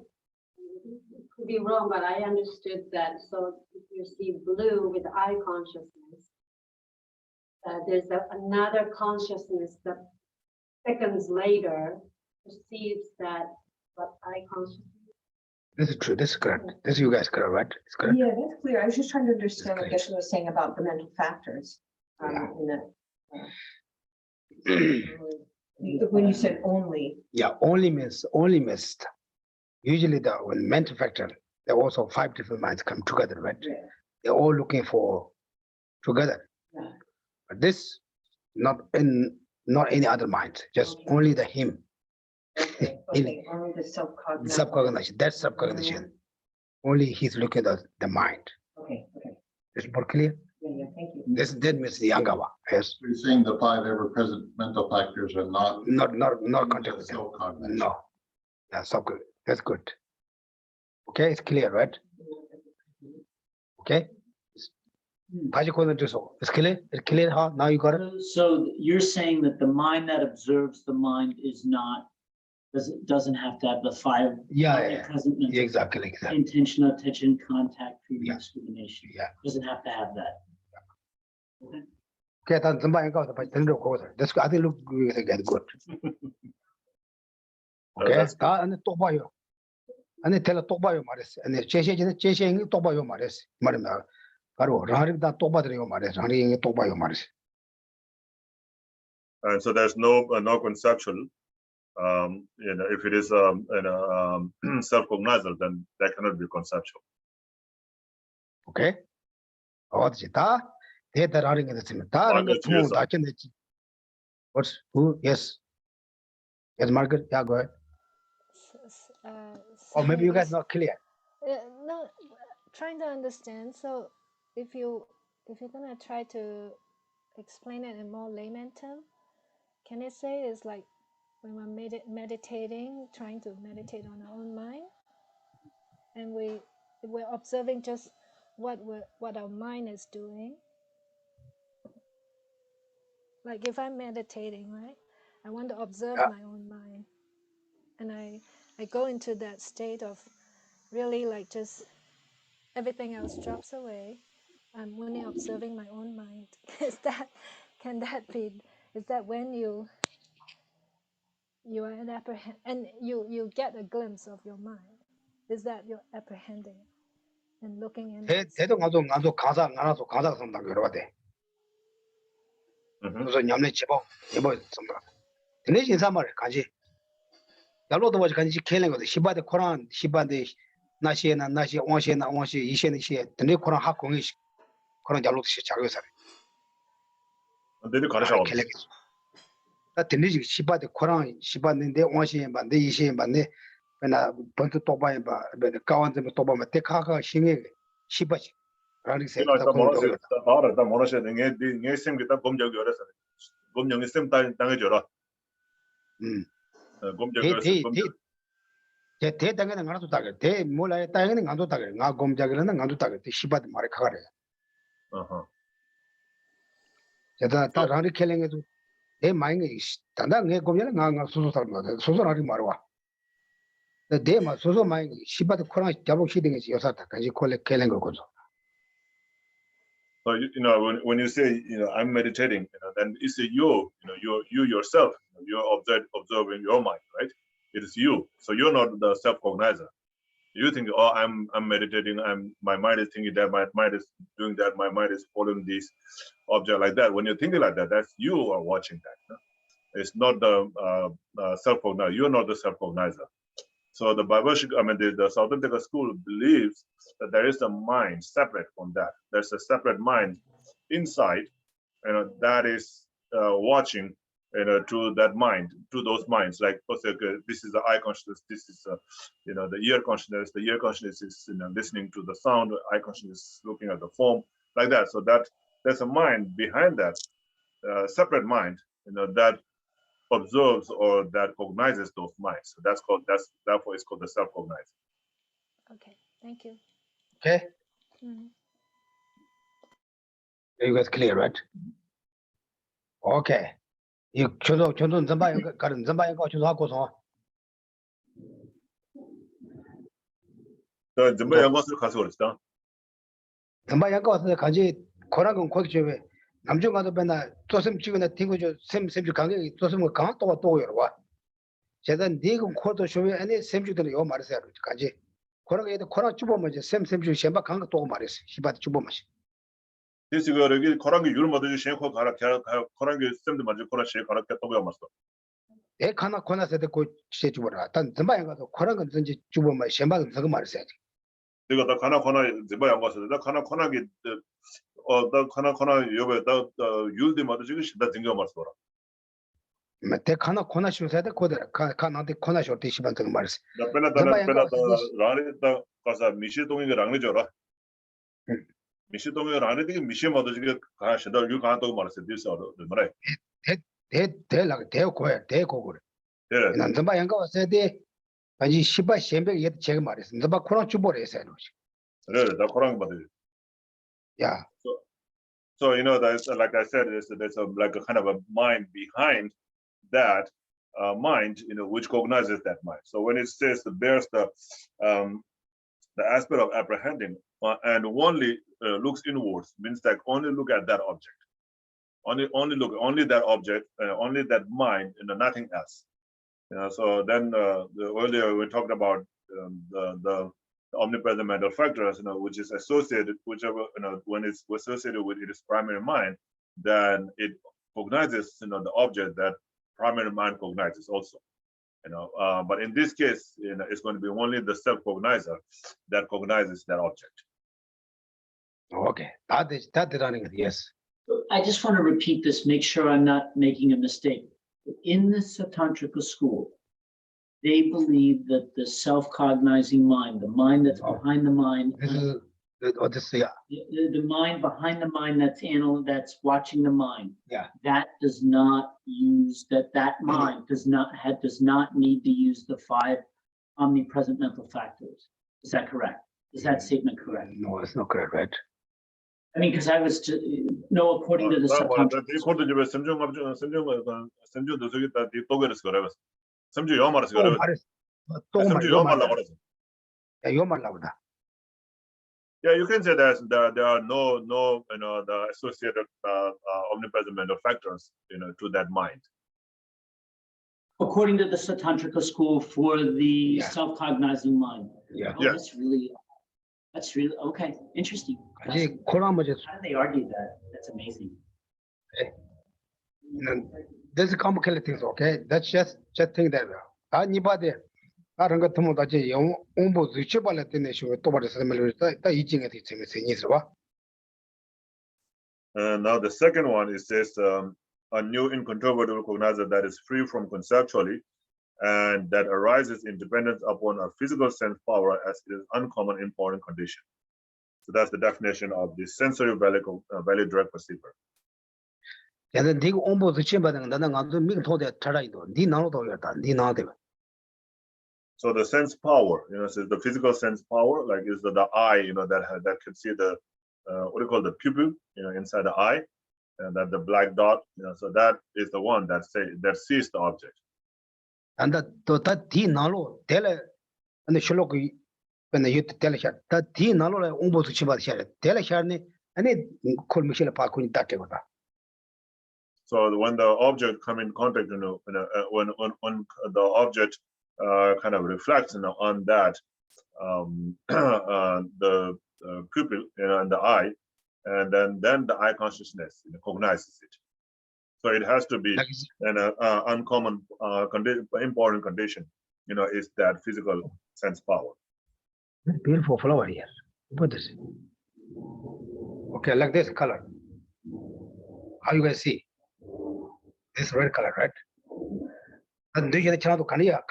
could be wrong, but I understood that. So if you see blue with eye consciousness, there's another consciousness that seconds later perceives that, but eye consciousness. This is true. This is correct. This you guys correct, right? It's correct. Yeah, that's clear. I was just trying to understand what That's Geshe was saying about the mental factors. Yeah. When you said only. Yeah, only means. Usually when mental factor, there are also 5 different minds come together, right? Yeah. They're all looking for together. Yeah. But this not any other mind, just Okay. only the him. Okay, okay, only the self-cognition. Subcognition. That's subcognition. Only he's looking at the mind. Okay, okay, Is more clear? yeah, thank you. This that means the younger one. Yes. You're saying the 5 ever-present mental factors are not Not contact with them. self-cognition. No. Yeah, subcognition. That's good. Okay, it's clear, right? Okay. 다시 코너 줘서. It's clear? It's clear how now you got it? So you're saying that the mind that observes the mind is not, doesn't have to have the five. Yeah. Present mental, Exactly. intention, attention, contact, previous discrimination. Yeah. Doesn't have to have that. Okay. Okay, that's somebody got the That's I think look get good. Okay, that's good. 다 안에 또 봐요. 안에 텔라 또 봐요 말했어. 안에 제시행이 또 봐요 말했어. 말이면 바로 라리다 또 봐드려요 말했어. 라리 또 봐요 말했어. And so there's no conceptual. If it is self-cognizant, then that cannot be conceptual. Okay? 어디지 다 대다라는 게 됐으면 다른 거 주문 다 쳤지. What's who? Yes. Yes, Margaret. Yeah, go ahead. Or maybe you guys not clear. No, trying to understand. So if you're gonna try to explain it in more layman term, can it say it's like when we're meditating, trying to meditate on our own mind, and we're observing just what our mind is doing. Like if I'm meditating, right, I want to observe my own mind, and I go into that state of really like just everything else drops away. I'm only observing my own mind. Is that when you are in apprehend and you get a glimpse of your mind? Is that you're apprehending and looking into it? 대도 가서 가사 선다 그러고 돼. 그래서 냠내 집어 선다. 근데 인사 말 가지. 달로도 뭐지 간지 켈는 거도 시바데 코란 시바데 나시에나 나시 원시에나 원시 이시에나 시에 근데 코란 학공이 코란 달로도 시 자료사. 근데 가르쳐. 나 듣는지 시바데 코란 시바인데 원시에 반데 이시에 반데 나 번트 또바에 봐 가wan데 또바마 테카가 신게 시바지. 라는 생각 다 공부를 했다. 바로 모노셔 네 생기다 검적이 어려서. 검정이 쌤 당해 줘라. 대 당에는 가도 다게 대 몰라야 당에는 가도 다게 나 검작이라는 가도 다게 시바데 말에 가가래. 제가 다 라리 켈링에도 내 마인이 단단 내 검작은 나 소소살 거 소소하지 말아. 내 소소 마인 시바데 코랑 잡고 시딩에서 여사다 가지 콜레 켈링 거거든. So when you say I'm meditating, then it's you yourself. You're observing your mind, right? It is you. So you're not the self-cognizer. You think, oh, I'm meditating. My mind is thinking that. My mind is doing that. My mind is following this object like that. When you're thinking like that, that's you are watching that. It's not the self-cognizer. You're not the self-cognizer. So the the South African school believes that there is a mind separate from that. There's a separate mind inside, that is watching, to that mind, to those minds. Like, this is the eye consciousness. This is, the ear consciousness. The ear consciousness is, listening to the sound. The eye consciousness is looking at the form, like that. So that there's a mind behind that, separate mind, that observes or that cognizes those minds. So therefore it's called the self-cognizer. Okay, thank you. Okay. You guys clear, right? Okay. You 저도 전반 가는 전반 거 저도 하고서. 저 전반 연구소를 가서 그랬다. 전반 연구소에 가지 고랑은 거기 좀 남중 가도 맨날 조심 찍으나 튕고죠. 샘주 강경이 조심 강 또 열어. 제가 네금 코도 쇼에 안에 샘주들이 요 말했어요. 가지. 고랑에도 코랑 주보면 이제 샘주 셴바 강도 또 말했어. 시바도 주보면. 그래서 여기 코랑이 율 맞으지 셴코 가라 코랑이 샘도 맞지 코랑 셴 가라 또 맞어. 에 하나 코나서 듣고 제 주보라. 단 전반 가서 코랑은 이제 주보면 셴바도 저거 말했어요. 내가 다 가나 전반 연구소에 나 가나 코나기 나 가나 요베 나 율디 맞으지 시다 증거 맞더라. 때 하나 코나 쇼사데 코데라 가나데 코나 쇼티 시반 저거 말했어. 나 빼나 라리다 가서 미시동이가 랑내 줘라. 미시동이가 랑내 되게 미시 맞으지 가 시다 유 가나 또 말했어. 디스어도 말해. 대고래. 예. 난 전반 연구소에 아니 시바 셴백 얘 제가 말했어. 나 코랑 주보래 했어요. 그래, 나 코랑 받을. 야. So that's like I said, there's like a kind of a mind behind that mind, which cognizes that mind. So when it says bears the aspect of apprehending and only looks inwards, means like only look at that object, only look only that object, only that mind, nothing else. So then earlier we talked about the omnipresent mental factors, which is associated, whichever, when it's associated with its primary mind, then it cognizes, the object that primary mind cognizes also. But in this case, it's going to be only the self-cognizer that cognizes that object. Okay, that running, yes. I just want to repeat this, make sure I'm not making a mistake. In the Satantrika school, they believe that the self-cognizing mind, the mind that's behind the mind, This is what this, yeah. the mind behind the mind that's watching the mind. Yeah. That does not use that mind does not need to use the 5 omnipresent mental factors. Is that correct? Is that statement correct? No, it's not correct, right? I mean, because I was according to the Satantrika. Yeah, you can say that there are no the associated omnipresent mental factors to that mind. According to the Satantrika school for the Yeah. self-cognizing mind. Yeah. Oh, that's really okay. Interesting. How do they argue that? That's amazing. There's complicated things, okay? That's just think that. Anybody, I don't get to know that you almost reach about it in the show, the eating it, it's And now the second one is just a new incontrovertible cognizer that is free from conceptually and that arises in dependence upon a physical sense power as it is uncommon important condition. So that's the definition of the sensory valid direct perceiver. And then they almost reach about it, and then I'm the mean told that So the sense power, so the physical sense power, like is the eye, that can see the what do you call the pupil, inside the eye, and that the black dot, so that is the one that sees the object. And that T Nalo tell and the Shalok when the youth tell that T Nalo almost Chiba Share, tell a Sharni, and it called Michelle Park in that. So when the object come in contact, when the object kind of reflects on that the pupil and the eye, and then the eye consciousness cognizes it. So it has to be an uncommon important condition, is that physical sense power. Beautiful flower here. What is it? Okay, like this color. How you guys see? This red color, right? And do you channel to Kania?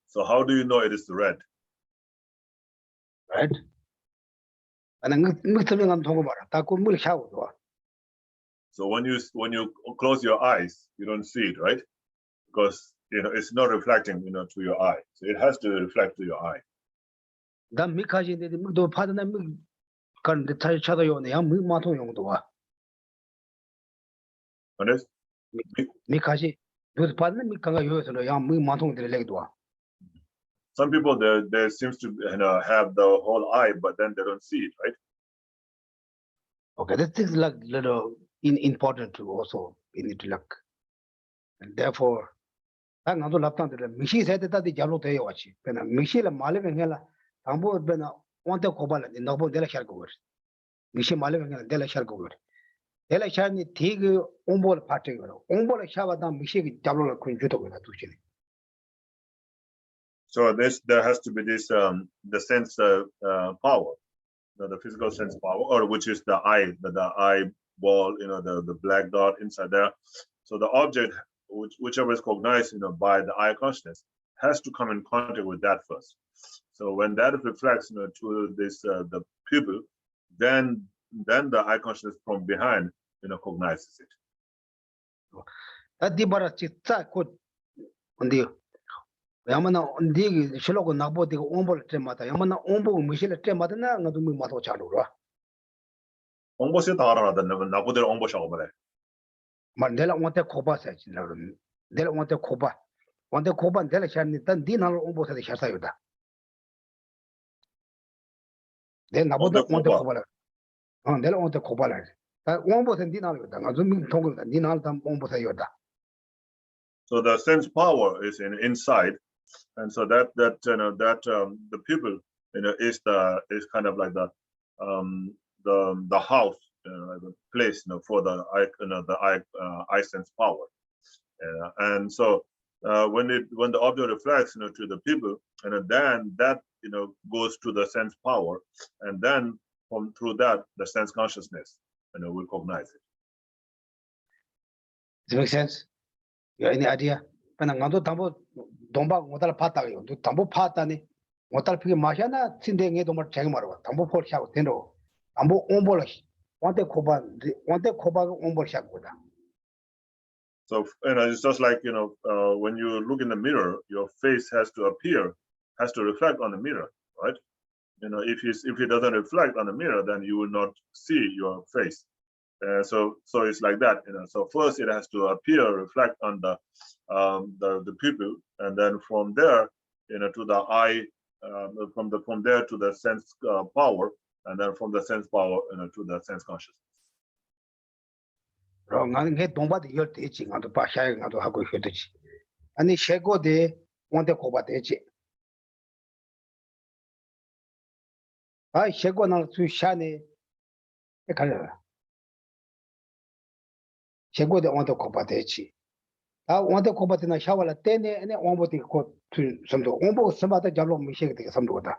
So how do you know it is red? Right? And then I'm talking about so when you close your eyes, you don't see it, right? Because it's not reflecting to your eye. So it has to reflect to your eye. The Mikaji did the partner can tell each other on the young Mato. Honest? Mikaji, those partner Mikanga use the young Mato de Legua. Some people they seems to have the whole eye, but then they don't see it, right? Okay, this is like little important to also in it luck. And therefore, I'm not left to the Michi said that the Jalo Day watch. When a Michelle Malevin Hella, Tambo Bena want to cobalt in Noble Della Shargover. Michi Malevin and Della Shargover. Della Sharni Tig Umbol parting, Umbol Shavadam Michi Jalo Quinjuto with a Tuchin. So there has to be this the sense power, the physical sense power, or which is the eye, the eyeball, the black dot inside there. So the object, whichever is cognized, by the eye consciousness, has to come in contact with that first. So when that reflects, to this the pupil, then the eye consciousness from behind, cognizes it. That Dibara Chitsa could on the 야마나 언디 실로고 나보디 온볼 때마다 야마나 온보 미실 때마다 나도 미 마도 차로라. 옹보시 다 알아라다 나보들 옹보샤고 말해. 만 내가 원테 코바사 지나는 내가 원테 코바 원테 코바 내가 샤니 단 디나로 온보사데 샤사요다. 내 나보다 원테 코바라. 내가 원테 코바라. 다 온보사 디나로다. 나도 미 통고다. 디나로 담 온보사요다. So the sense power is inside, and so that the people is kind of like the house, the place for the eye sense power, and so when the object reflects to the people, and then that goes to the sense power, and then through that the sense consciousness will cognize it. Does it make sense? You have any idea? When I go to Domba, what I'll pata you, to Tambo Patani, what I'll pick Mashana, Sinding it over Changmaro, Tambo Port Shao Tendo, Ambo Ombolish, want the Koba Ombol Shakuda. So it's just like when you look in the mirror, your face has to reflect on the mirror, right? If it doesn't reflect on the mirror, then you will not see your face. So it's like that, So first it has to reflect on the pupil, and then from there, to the eye, from there to the sense power, and then from the sense power, to the sense consciousness. Wrong. I get Domba the year teaching on the Pasha and to Hago Hutich. And the Shego de want the Koba teaching. I Shego now to Shani. Shego de want the Koba teaching. I want the Koba in a shower at 10 and then one body to some to almost some other job machine some water.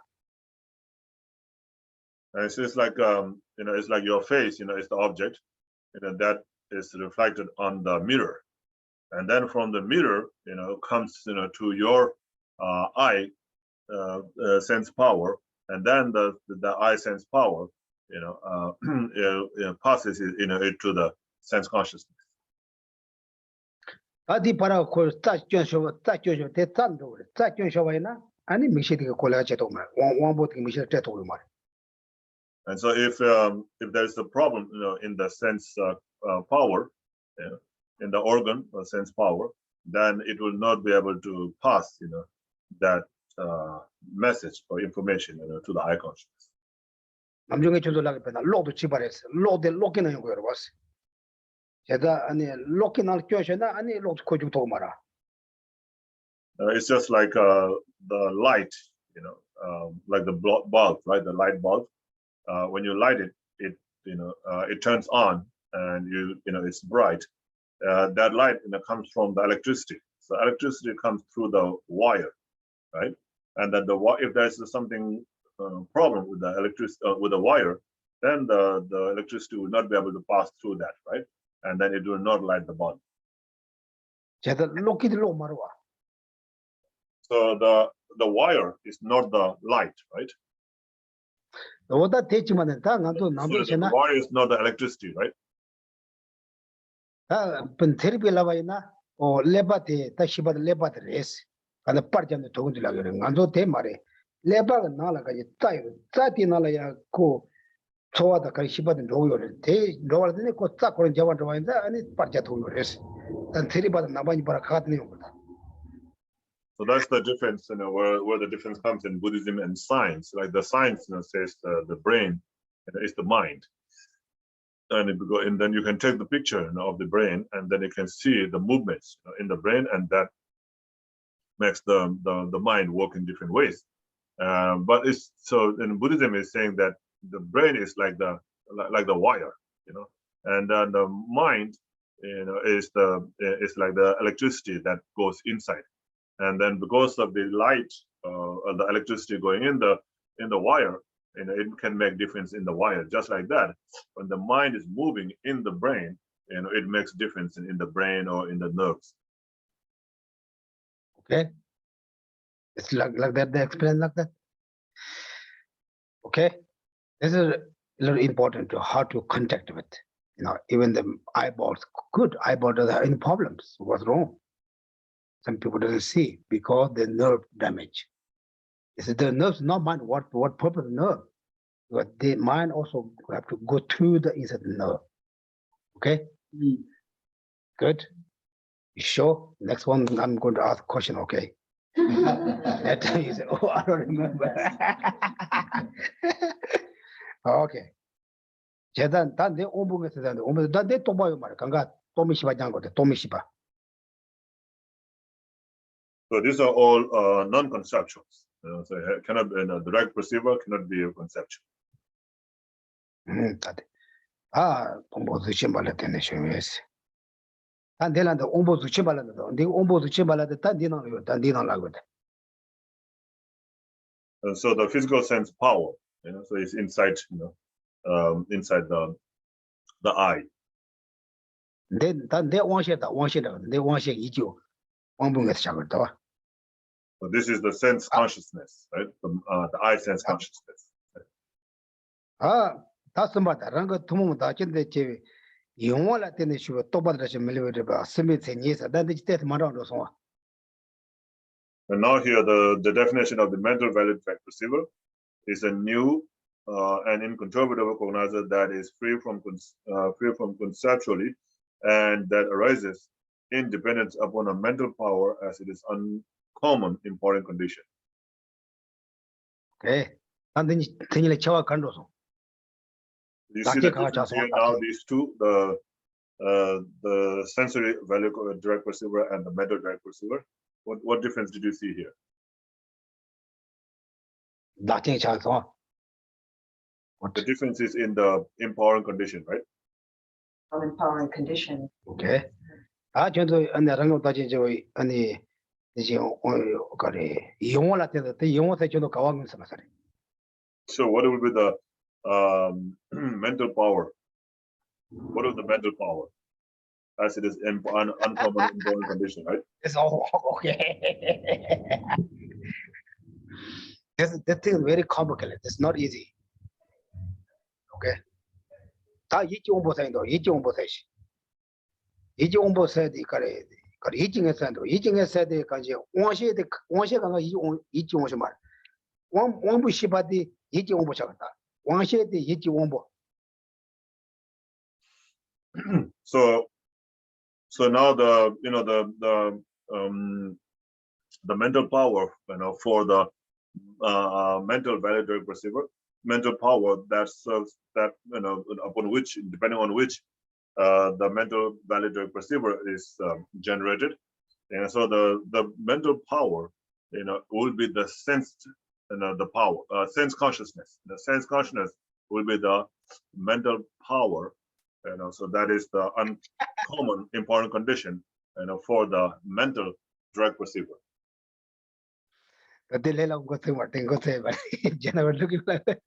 And it's like it's like your face, is the object, that is reflected on the mirror, and then from the mirror, comes to your eye sense power, and then the eye sense power, passes it to the sense consciousness. Adi para ko ta kyonsho te tando ta kyonsho waina ani mishi de ko la cheto ma one bot mishi cheto ma. And so if there's a problem in the sense power, in the organ or sense power, then it will not be able to pass that message or information to the eye consciousness. 남중에 저도 라게 배나 로도 치바레스 로데 로키나 연구 여러 봤어. 제가 아니 로키나 kyonsho나 아니 로 코주도 마라. It's just like the light, like the bulb, right? The light bulb. When you light it, it turns on, and it's bright. That light comes from the electricity. So electricity comes through the wire, right? And that if there's something problem with the electricity with the wire, then the electricity will not be able to pass through that, right? And then it will not light the bulb. 제가 로키드 로 마르와. So the wire is not the light, right? 너보다 대치만은 다 나도 So the wire is not the electricity, right? 번 테레비 라바이나 오 레바데 다시바드 레바드 레스 가나 빠르잖아 도군들라 그래 안도 대 말에 레바가 나라가지 따티 나라야 고 좋아다 가 시바드 로요를 대 로와드네 고 딱고는 잡아 들어와인다 아니 빠르자 도요레스 단 테레바드 나바니 바라 가드네 거다. So that's the difference, where the difference comes in Buddhism and science. Like the science, says the brain is the mind, and then you can take the picture of the brain, and then you can see the movements in the brain, and that makes the mind work in different ways. But in Buddhism is saying that the brain is like the wire, and then the mind, is like the electricity that goes inside. And then because of the light, the electricity going in the wire, it can make difference in the wire. Just like that, when the mind is moving in the brain, it makes difference in the brain or in the nerves. Okay, it's like that. They explain like that. Okay, this is a little important to how to contact with. Even the eyeballs, good eyeball doesn't have any problems. What's wrong? some people don't see because the nerve damage. It's the nerves, not mind. What purpose nerve? But the mind also have to go through the inside the nerve. Okay. Good. You sure? Next one, I'm going to ask a question. Okay. That time you say, oh, I don't remember. Okay. 재단 단대 오봉에서 단대 오봉에서 단대 또 봐요 말이야. 강가 또미시바 장거든 또미시바. So these are all non-conceptuals. So it cannot be a direct perceiver, cannot be a conceptual. 단대. 아, 오봉수 심발을 때네 쉬면서. 단대란데 오봉수 심발한다. 네 오봉수 심발한데 단디는 단디는. And so the physical sense power, so it's inside, inside the eye. 내 원시다. 내 원시 이죠. 원봉에서 시작했다. So this is the sense consciousness, right? The eye sense consciousness. 아, 다섯 마다 랑거 투모모 다 진데 제 영원할 때는 쉬고 또 받으셔 밀리버리 봐. 스미트니에서 단대 때 말하는 거. And now here the definition of the mental valid fact perceiver is a new and incontrovertible cognizer that is free from conceptually and that arises independent upon a mental power as it is uncommon in foreign condition. Okay. 단대 tenile chawa 간로서. You see the difference here now, these two, the sensory valid direct perceiver and the mental direct perceiver. What difference did you see here? 나중에 차서. The difference is in the empowering condition, right? Empowering condition. Okay. 아, 저도 안내랑고 다시 저 아니 이제 거래 영원할 때도 영원세 저도 가왕면서 말이야. So what will be the mental power? What is the mental power? As it is uncommon empowering condition, right? It's all okay. This thing is very complicated. It's not easy. Okay. 다 이지 온보사인도 이지 온보사시. 이지 온보사디 거래 이징에서도 이징에서까지 원시가 이지 온시 말. 원부 시바디 이지 온보사다. 원시의 이지 온보. So now the mental power, for the mental valid direct perceiver, mental power that serves that upon which, depending on which the mental valid direct perceiver is generated, and so the mental power will be the sensed the power sense consciousness. The sense consciousness will be the mental power. So that is the uncommon important condition, for the mental direct perceiver. But they let go to what they go to, but general looking like that.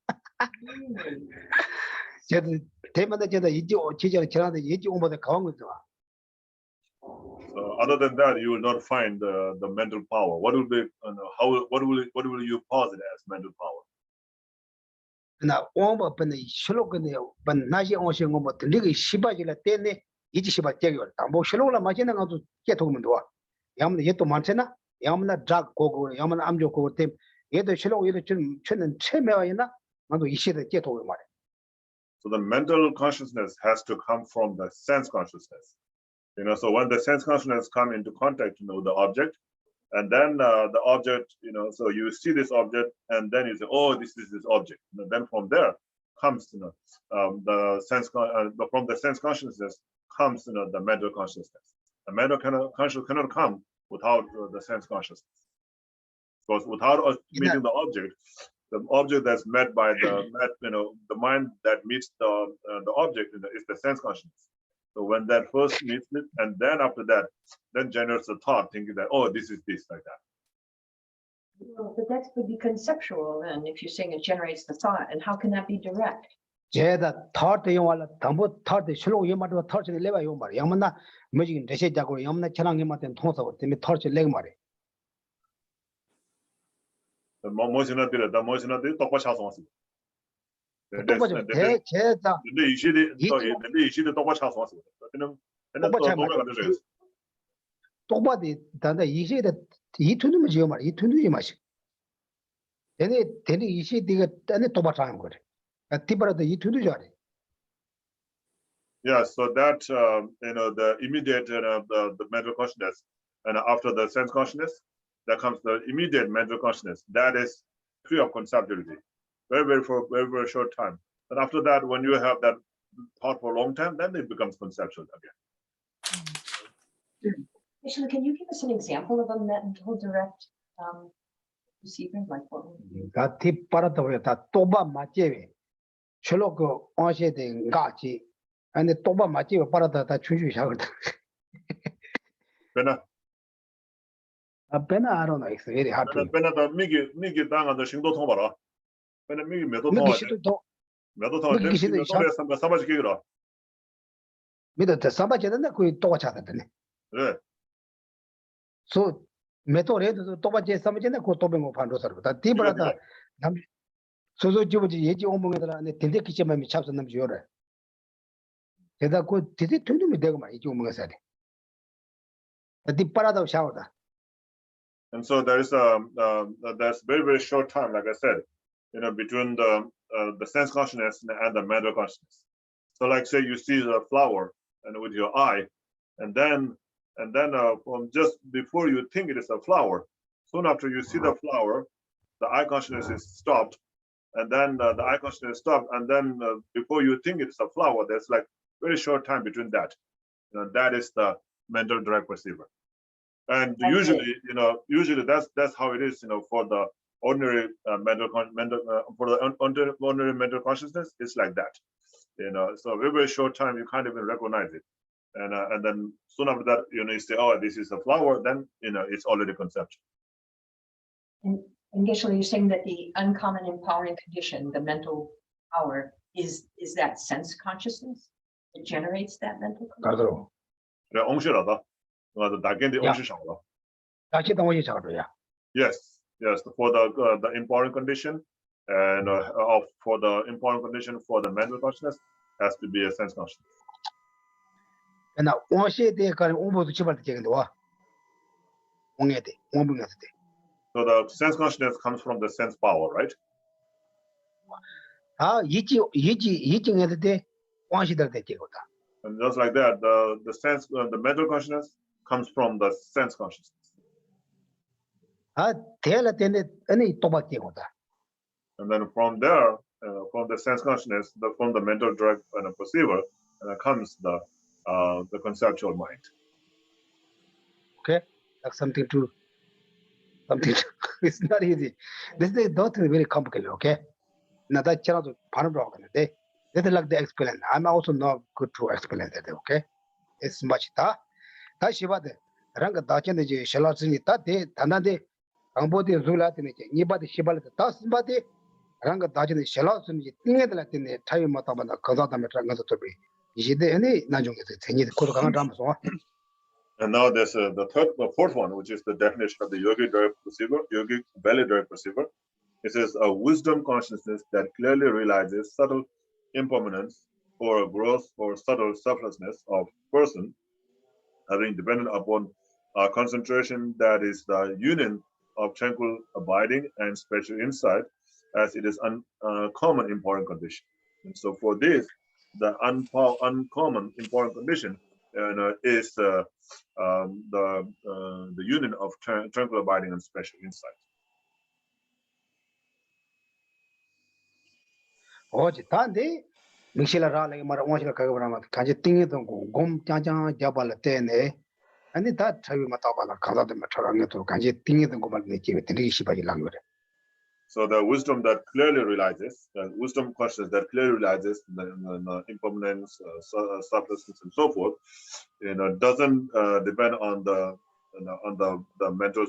Other than that, you will not find the mental power. What will be what will you posit as mental power? Now, almost when the Shulokane, but Naji Ocean, but the Ligi Shiba Tene, Ichiba Tegor, Tambo Shalola Majana to get home to Yam the Yeto Montana, Yamna Drag Gogo, Yaman Amjo Go Tim, either Shalo, either Chen and Chemayana, and we see the get over. So the mental consciousness has to come from the sense consciousness. So when the sense consciousness come into contact, with the object, and then the object, so you see this object, and then you say, oh, this is this object. And then from there comes, the sense, from the sense consciousness comes, the mental consciousness. The mental consciousness cannot come without the sense consciousness, because without meeting the object that's met by the mind that meets the object is the sense consciousness. So when that first meets it, and then after that, then generates a thought thinking that, oh, this is this, like that. Well, but that would be conceptual then, if you're saying it generates the thought, and how can that be direct? 제가 thought 영화를 담보 thought 실로 영화도 thought 레바 영 말이야. 영만나 뭐지 대세 작고 영만나 천왕 영마된 통서 때문에 thought 레 말이야. 뭐시나들 다 뭐시나들 똑바로 차서 왔어. 똑바로 제가 근데 이시대 똑바로 차서 왔어. 근데 똑바로 또바디 단다 이시에 이 투누면 지어 말 이 투누지 마시. 얘네 이시에 네가 안에 또바 타는 거래. 티바라도 이 투누지 않아. Yeah, so that the immediate the mental consciousness, and after the sense consciousness, that comes the immediate mental consciousness. That is free of conceptuality, for very short time. And after that, when you have that thought for a long time, then it becomes conceptual again. Actually, can you give us an example of a mental direct receiving, like what? 다 티바라도 다 또바 맞제베. 철로 그 어제된 가지. 아니 또바 맞제베 바라다 다 춘주 샤거든. Bena, I don't know. It's very hard to. bena the migi danga the shingdo thong bara. Bena migi medo thong. medo thong. Medo sabaji kigira. Mido the sabaji 그 또가 찾았더니. 네. So 메토레도 또바제 사바제나 그 또뱅고 판도서로 다 디브라다 남 소소 지부지 예지 오몽에들 안에 딘데 기체만 미찹선 남지 요래. 대다 그 디디 튼dum이 되고 말 예지 오몽에서 돼. 디빠라도 샤오다. And so there is that's very short time, like I said, between the sense consciousness and the mental consciousness. So, like say you see the flower and with your eye, and then from just before you think it is a flower, soon after you see the flower, the eye consciousness is stopped, and then the eye consciousness is stopped, and then before you think it's a flower, there's like very short time between that. That is the mental direct perceiver. And usually, usually that's how it is, for the ordinary ordinary mental consciousness. It's like that, So very short time, you can't even recognize it, and then soon after that, you say, oh, this is a flower. Then it's already conceptual. And Geshe, you're saying that the uncommon empowering condition, the mental power, is that sense consciousness? It generates that mental consciousness. 네, 엉실하다. Yes, for the empowering condition, and for the empowering condition for the mental consciousness has to be a sense consciousness. And now, so the sense consciousness comes from the sense power, right? And just like that, the sense, the mental consciousness comes from the sense consciousness. And then from there, from the sense consciousness, from the mental direct perceiver, comes the conceptual mind. Okay, that's something to. It's not easy. This is not very complicated. Okay, now that channel to this is like the explain. I'm also not good to explain that. Okay, it's much da. Da shiba de. Ranga da chen de shalasini da de danade. Angbo de zula de ni ba de shiba de da simba de. Ranga da chen de shalasini tinge de la de tayi mata ba na kaza da metra ngaza to be. Yide any nanjong de tenyi de ko kan ram so. And now there's the fourth one, which is the definition of the yogic direct perceiver, yogic belly direct perceiver. It says a wisdom consciousness that clearly realizes subtle impermanence or growth or subtle selflessness of person, having dependent upon concentration that is the union of tranquil abiding and special insight, as it is uncommon important condition. And so for this, the uncommon important condition is the union of tranquil abiding and special insight. Mixila Raleigh Marawashila Kagama, Kajiting, Gom Janja Jabala Tene, and that Matabala Kaza de Mataranga, Kajiting, the Gomal Native, the Rishiba language. So the wisdom that clearly realizes, the wisdom consciousness that clearly realizes the impermanence, selflessness, and so forth, doesn't depend on the mental,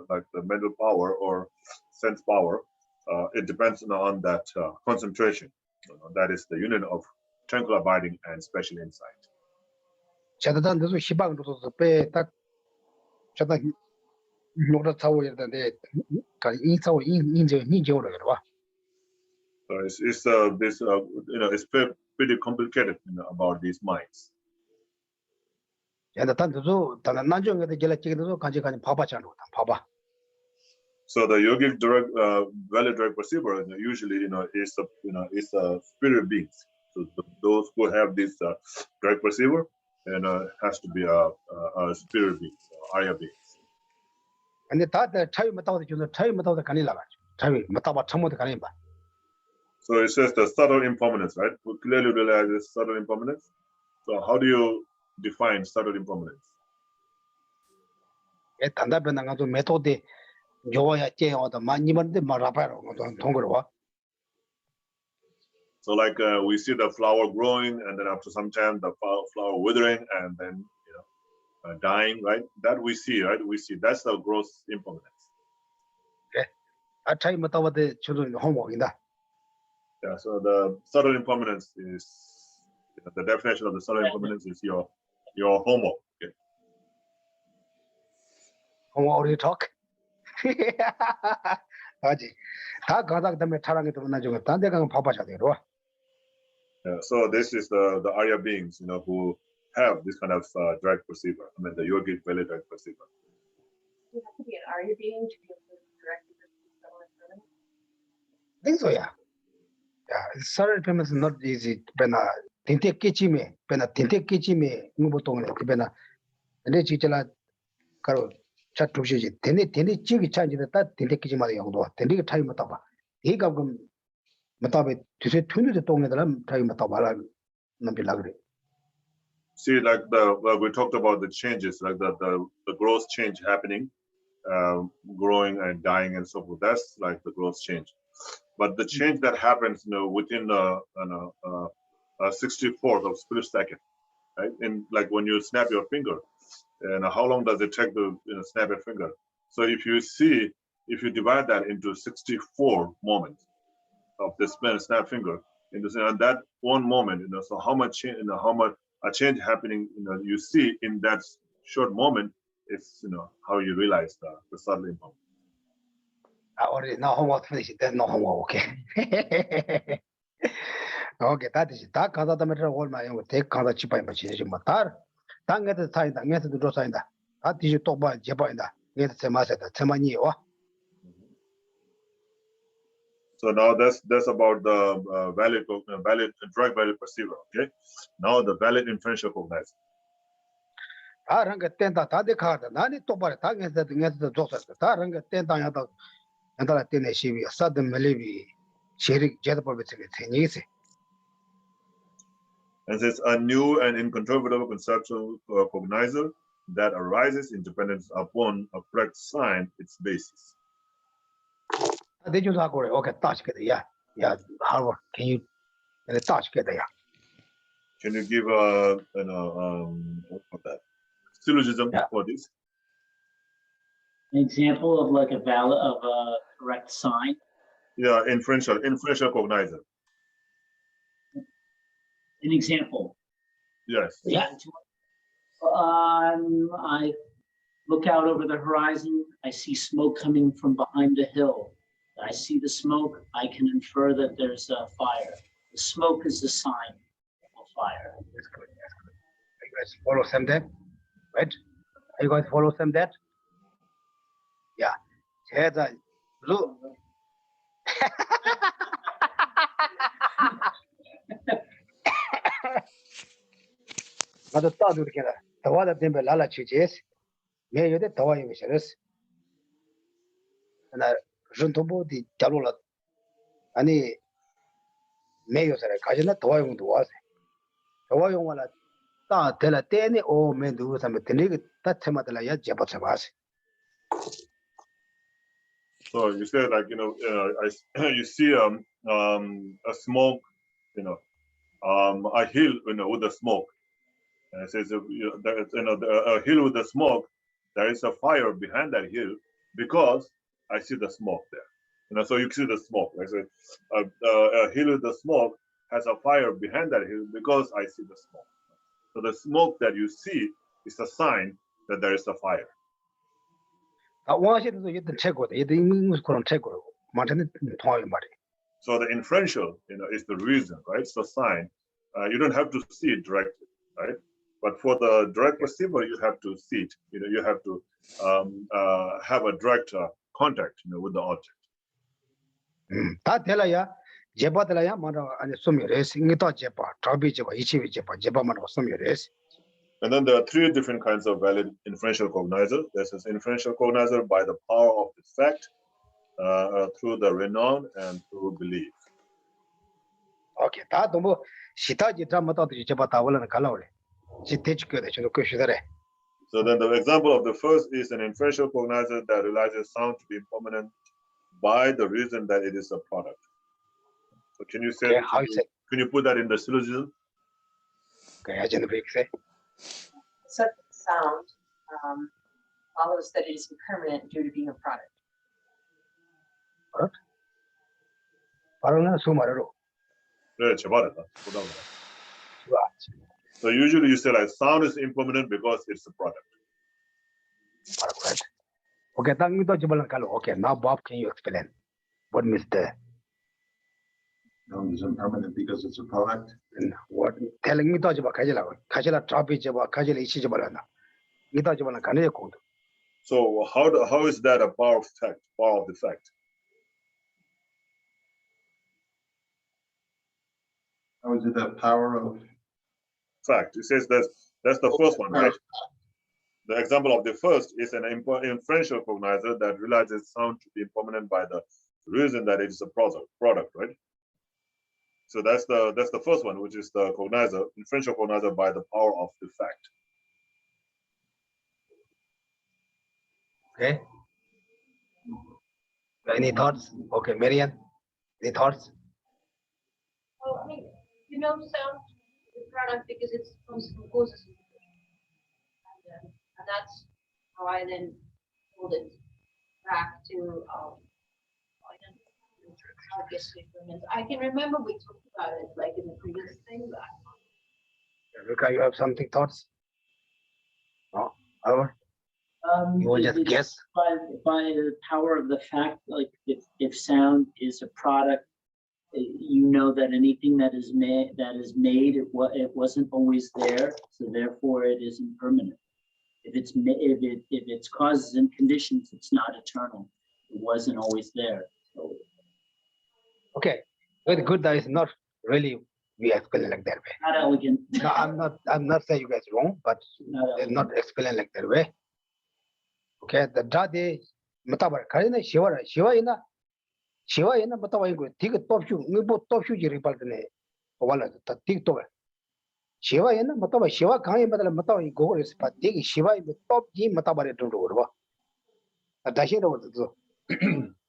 like the mental power or sense power. It depends on that concentration. That is the union of tranquil abiding and special insight. So it's it's pretty complicated about these minds. 얘는 단도도 단한 난중에도 gelachig도 간지 봐봐잖아. 봐봐. So the yogic direct, valid direct perceiver, usually, is spirit beings. So those who have this direct perceiver, has to be a spirit being, Arya beings. 근데 다들 차이 못하고 주는 차이 못하고 가니라 가지고. 차이 못하고 처음부터 가니 봐. So it says the subtle impermanence, right? We clearly realize this subtle impermanence. So how do you define subtle impermanence? 예, 단답변한 가지고 메소드 요야 제어도 많이 번데 말아봐요. 동그러워. So like we see the flower growing, and then after some time the flower withering, and then dying, right? That we see, right? We see that's the gross impermanence. 예. 아 차이 못하고 주는 호목이다. Yeah. So the subtle impermanence is the definition of the subtle impermanence is your homo. Okay. 호목 우리 talk. 하지. 다 가다 때문에 차량에 또 나중에 딴데 가면 봐봐야 돼요. Yeah, so this is the Arya beings, who have this kind of direct perceiver. I mean, the yogic valid direct perceiver. You have to be an Arya being to be able to directly perceive subtle impermanence. I think so, yeah. Yeah, subtle impermanence is not easy. Bena tinte kichime, ngubotong le, bena 내 지질라 가로 차트우시지 되네 지기 차지다 되네 기지마다 영도 되네 차이 못 봐. 이가 그럼 못하면 뒤에 튀는데 동네들은 차이 못 봐라 남빌라 그래. See, like we talked about the changes, like the growth change happening, growing and dying and so forth. That's like the growth change. But the change that happens, within a 64th of split second, right? And like when you snap your finger, and how long does it take to snap your finger? So if you divide that into 64 moments of the snap finger, and that one moment, so how much a change happening, you see in that short moment is, how you realize the subtle impermanence. Already no homework finished. There's no homework. Okay. Okay, that is that. Because the matter all my own take kind of cheap and purchase your motor. Tang the sign that gets the draw sign that. That is your top by Japan. Get the master that Temani. So now that's about the valid direct valid perceiver. Okay. Now the valid inferential cognizer. 다른 게 땐다 다들 가다 나니 똑바로 당에서 등에서 줬었어. 다른 게 땐다야도 엔달라 땐에 시비 사드 멜리비 쉐릭 제도법에 생기세. And it's a new and incontrovertible conceptual cognizer that arises in dependence upon a correct sign, its basis. Did you talk okay, touch get yeah. How can you touch get yeah? Can you give that syllogism for this? An example of like a correct sign. Yeah, inferential cognizer. An example. Yes. Yeah. I look out over the horizon. I see smoke coming from behind the hill. I see the smoke. I can infer that there's a fire. The smoke is the sign of fire. That's good. That's good. Are you guys follow some that? Right? Are you guys follow some that? Yeah. Here's a look. 나도 따도 이렇게 더와다 때문에 날라 취지했어. 매여대 더와 이거 싫었어. 나 준토보디 자로라 아니 매여서래 가지나 더와 용도 와서 더와 용을 따 될라 때네 오 맨도 삼에 되네 따체마들라 야 잡아서 봐서. So you said like you see a smoke, a hill with the smoke. And it says a hill with the smoke. There is a fire behind that hill because I see the smoke there. So you see the smoke. I say a hill with the smoke has a fire behind that hill because I see the smoke. So the smoke that you see is a sign that there is a fire. 아 원시도 이든 최고다. 이든 그런 최고고. 만전에 통하는 말이. So the inferential, is the reason, right? It's the sign. You don't have to see it directly, right? But for the direct perceiver, you have to see it. You know, you have to have a direct contact, you know, with the object. 다 될라야 제바들라야 뭐라 아니 소미레스 인기도 제바 트라비 제바 이치비 제바 제바만 소미레스. And then there are three different kinds of valid inferential cognizer. There's this inferential cognizer by the power of the fact, through the renown, and through belief. 오케이 다 너무 시타지 드라마도 제바 다 원하는 갈라오래. 지테치거든 저도 그시더래. So then the example of the first is an inferential cognizer that realizes sound to be impermanent by the reason that it is a product. So can you say, Okay, how you say? can you put that in the syllogism? Okay, I can say. Such sound follows that it is impermanent due to being a product. 바로는 수마르로. 네, 제발했다. So usually you say like sound is impermanent because it's a product. Okay, thank you, okay, now Bob, can you explain what means the Sound is impermanent because it's a product. what telling me to about Kajala traffic about Kajala Ishijabalana. Nitajaban Kane code. So how is that a power of fact, power of the fact? How is it a power of Fact. It says that's the first one, right? The example of the first is an inferential cognizer that realizes sound to be impermanent by the reason that it is a product, right? So that's the first one, which is the cognizer, inferential cognizer by the power of the fact. Okay. Any thoughts? Okay, Marian, any thoughts? Well, I mean, you know, sound is a product because it comes from causes. And that's how I then hold it back to I can remember we talked about it like in the previous thing, but Luca, you have something thoughts? No? Or you will just guess? By the power of the fact, like if sound is a product, you know that anything that is made it wasn't always there, so therefore it is impermanent. If it's causes and conditions, it's not eternal. It wasn't always there. So. Okay, very good. That is not really we explain like that way. Not elegant. No, I'm not saying you guys wrong, but it's not explained like that way. Okay, the Dade Matabar Karina Shiva Matawa go take a top shoe, top shoe repulsine. Wala the tick to Shiva Matawa Shiva Kami Matawa go is but take Shiva in the top G Matabar to do. A dashing over the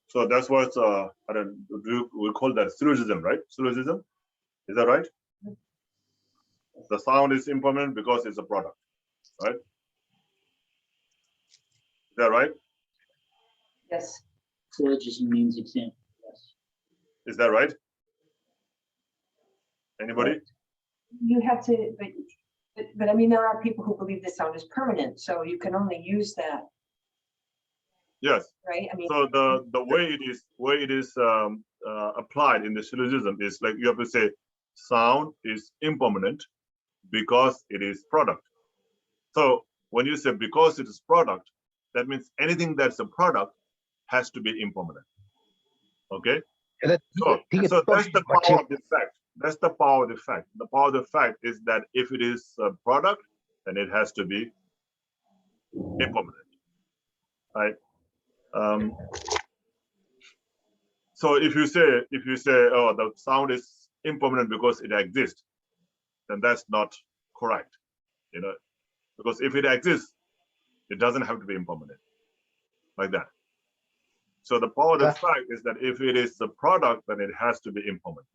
So that's what we call that syllogism, right? Syllogism, is that right? The sound is impermanent because it's a product, right? Is that right? Yes. Syllogism means example. Yes. Is that right? Anybody? You have to, but I mean, there are people who believe the sound is permanent, so you can only use that. Yes. Right. I mean, so the way it is applied in the syllogism is like you have to say sound is impermanent because it is product. So when you say because it is product, that means anything that's a product has to be impermanent. Okay. So that's the power of the fact. That's the power of the fact. The power of the fact is that if it is a product, then it has to be impermanent, right? So if you say, oh, the sound is impermanent because it exists, then that's not correct, you know, because if it exists, it doesn't have to be impermanent like that. So the power of the fact is that if it is a product, then it has to be impermanent.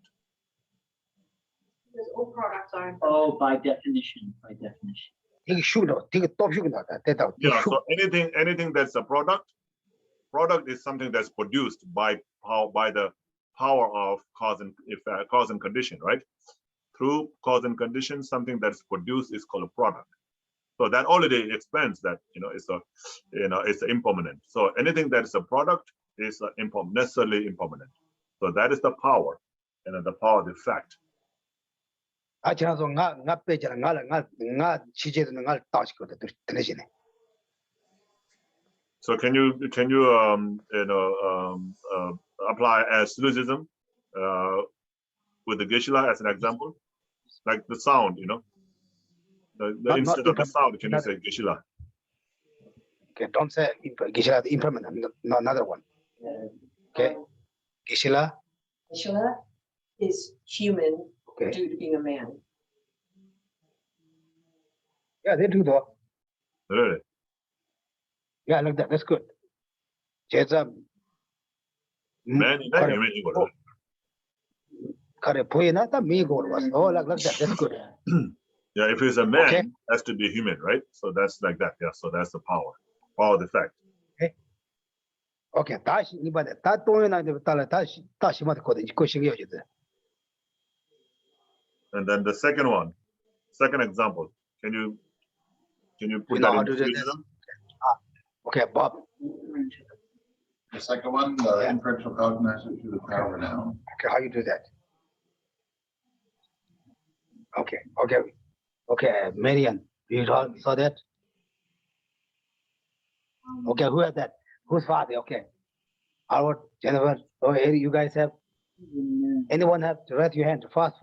because all products are impermanent. Oh, by definition. Yeah. So anything that's a product is something that's produced by the power of cause and condition, right? Through cause and condition, something that's produced is called a product. So that already explains that it's impermanent. So anything that is a product is necessarily impermanent. So that is the power, the power of the fact. 아 지나서 nga 빼잖아. nga 취재되는 걸 따시거든. 들으시네. So can you apply as syllogism with the Geshe as an example, like the sound, Not instead of the impermanent, sound, can you not- say Geshe? Okay, don't say Geshe impermanent. No, another one. Okay, Geshe. Geshe is human Okay. due to being a man. Yeah, they do though. Really? Yeah, like that. That's good. 제자 Man, you mean equal. 그래 보이나? 다 미국으로 왔어. Oh, like that. That's good. Yeah, if he's a man, Okay. has to be human, right? So that's like that. Yeah, so that's the power of the fact. Okay, 다시 이번에 다 동요나한테 따라 다시 맞을 거든. 그 신기하지. And then the second example, can you put You know that how in to do this? syllogism? Okay, Bob. The second one, the inferential cognizer to the power now. Okay, how you do that? Okay, Marian, you saw that? Okay, who had that? Who's father? Okay, Howard, Jennifer. Oh, here you guys have. Anyone have to raise your hand? Fast.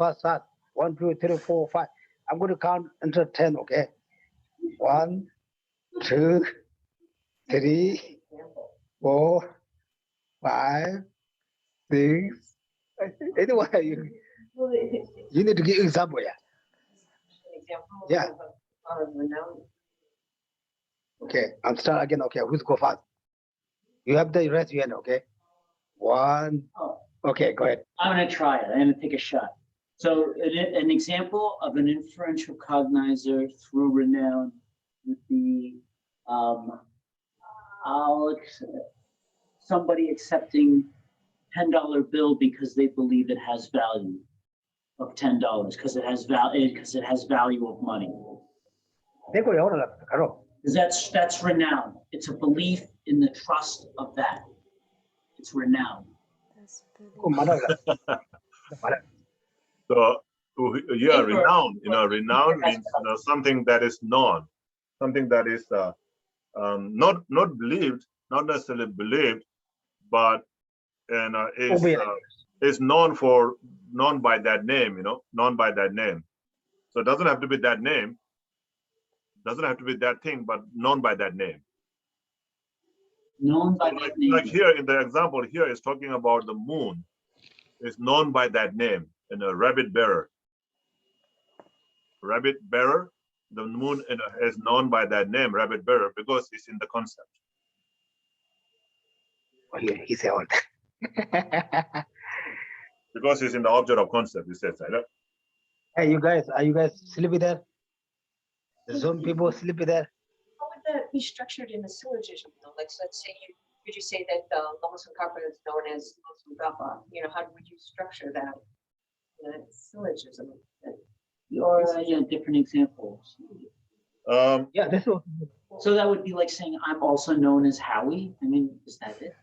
1, 2, 3, 4, 5. I'm going to count until 10. Okay. 1, 2, 3, 4, 5, 6. Anyone you need to give example. Yeah. An example Yeah. of renown. Okay, I'm start again. Okay, who's go fast? You have the raise your hand. Okay. 1. Okay, go ahead. I'm going to try it. I'm going to take a shot. So an example of an inferential cognizer through renown would be somebody accepting $10 bill because they believe it has value of $10 because it has value of money. देखो यहाँ लगता करो. Because that's renown. It's a belief in the trust of that. It's renown. That's को माना लगता. माना. So yeah, renown. Renown means something that is known, something that is not believed, not necessarily believed, but is known by that name. Known by that name. So it doesn't have to be that name. Doesn't have to be that thing, but known by that name. Known by that name. Like here in the example here is talking about the moon. It's known by that name. And a rabbit bearer. Rabbit bearer, the moon is known by that name, rabbit bearer, because it's in the concept. Oh, he said all that. Because it's in the object of concept, he says. Right? Hey, you guys, are you guys sleepy there? The Zoom people sleepy there? How would that be structured in a syllogism though? Like, so let's say could you say that Lama Tsongkhapa is known as Tsongkhapa? How would you structure that in a syllogism? Or different examples. Yeah, that's what. So that would be like saying I'm also known as Howie. I mean, is that it?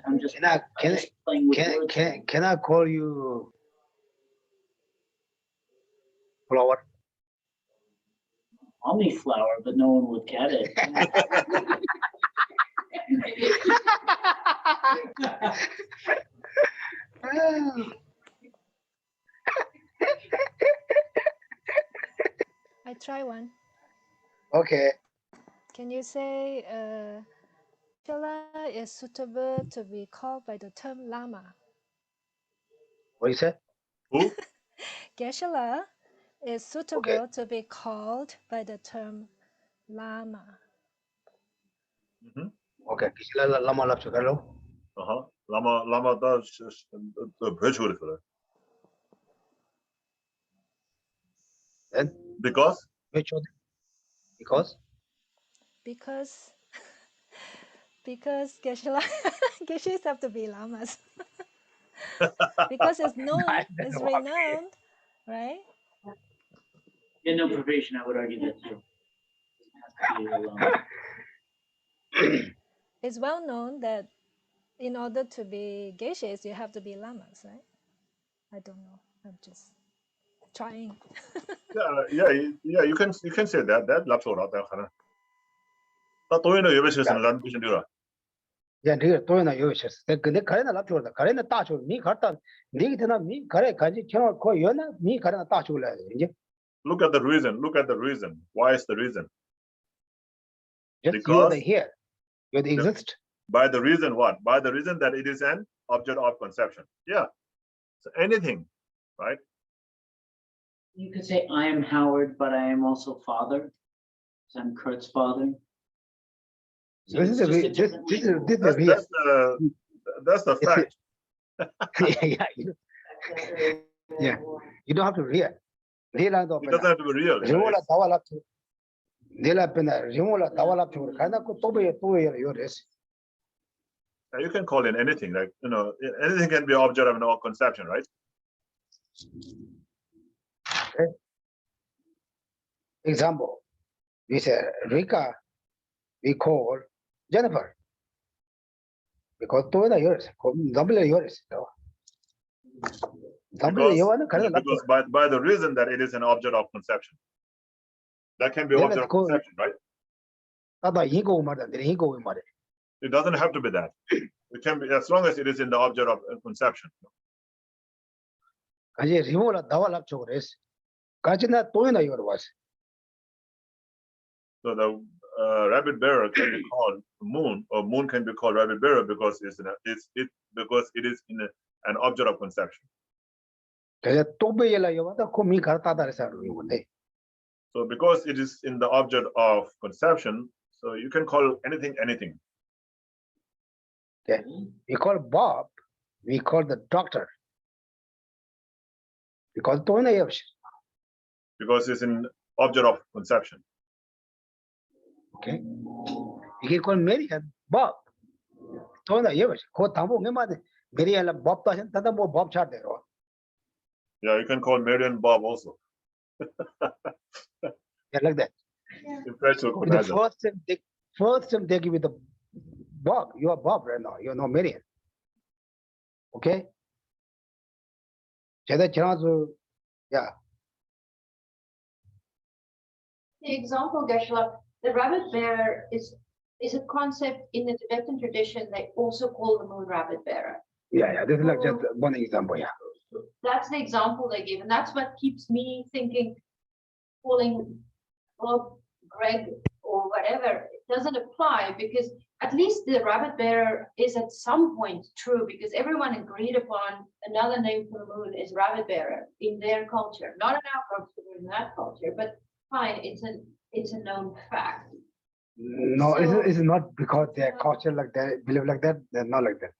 I'm just playing with words. Can I call you flower? Call me flower, but no one would get it. I try one. Okay. Can you say Geshe is suitable to be called by the term Lama? What you said? Who? Geshe is suitable to be called by the term Lama. Okay. Lama lapso karo. Lama does the virtual. Then? Because? Because Geshes have to be lamas. Because it's known, it's renowned, right? Yeah, no provision, I would argue that too. It has to be It's well known that in order to be Geshes, you have to be lamas, right? I don't know. I'm just. trying. Yeah. You can say that. That lapsora that kind of. That toy no yobe session lan bishin dira. Yeah, dear, toina yoshers. The Karena Lapur, the Karena Tachu, me Kartan, Nigana, me Kare Kaji, cannot call Yona, me Karana Tachu. Look at the reason. Look at the reason. Why is the reason? Just you are the Because here, you the exist. by the reason what? By the reason that it is an object of conception. Yeah. So anything, right? You could say, I am Howard, but I am also father. So I'm Kurt's father. So This it's is just a the different this label. is the real. That's the fact. Yeah, yeah. You don't have to real. Real and It doesn't have to be real. Rimola Tawalap to Dela Pena, Rimola Tawalap to Kanako Tobe, yours. You can call it anything, like, anything can be object of an conception, right? Okay. Example, we say Rika, we call Jennifer. Because Toda yours, double yours. Because by the reason that it is an object of conception. That can be object of conception, right? It doesn't have to be that. It can be as long as it is in the object of conception. So the rabbit bearer can be called moon, or moon can be called rabbit bearer because because it is in an object of conception. So because it is in the object of conception, so you can call anything anything. Okay. We call Bob, we call the doctor. Because it's in object of conception. Okay. You can call Marian Bob. Yeah, you can call Marian Bob also. Yeah, like that. The first time they give you the Bob. You are Bob right now. You're not Marian. Okay. Yeah. The example, Geshe, the rabbit bearer is a concept in the Tibetan tradition. They also call the moon rabbit bearer. Yeah. This is like just one example. Yeah. That's the example they give, and that's what keeps me thinking. Calling Bob, Greg, or whatever, it doesn't apply because at least the rabbit bearer is at some point true because everyone agreed upon another name for the moon is rabbit bearer in their culture, not in our culture, but in that culture. But fine, it's a known fact. No, so, it's not because their culture like that, believe like that, they're not like that.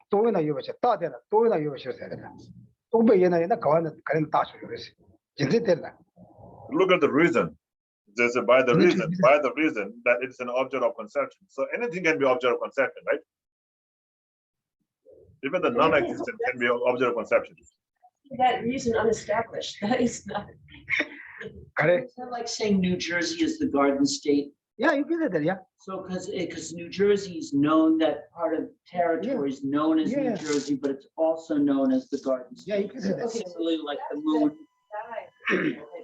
Look at the reason. There's by the reason that it's an object of conception. So anything can be object of conception, right? Even the non-existent can be object of conception. That reason unestablished. That is not. It's not like saying New Jersey is the Garden State. Yeah, you can say that, yeah. So because New Jersey is known, that part of territory is known as New Jersey, but it's also known as the Garden State. Yeah, you can say that. Similarly, like the moon.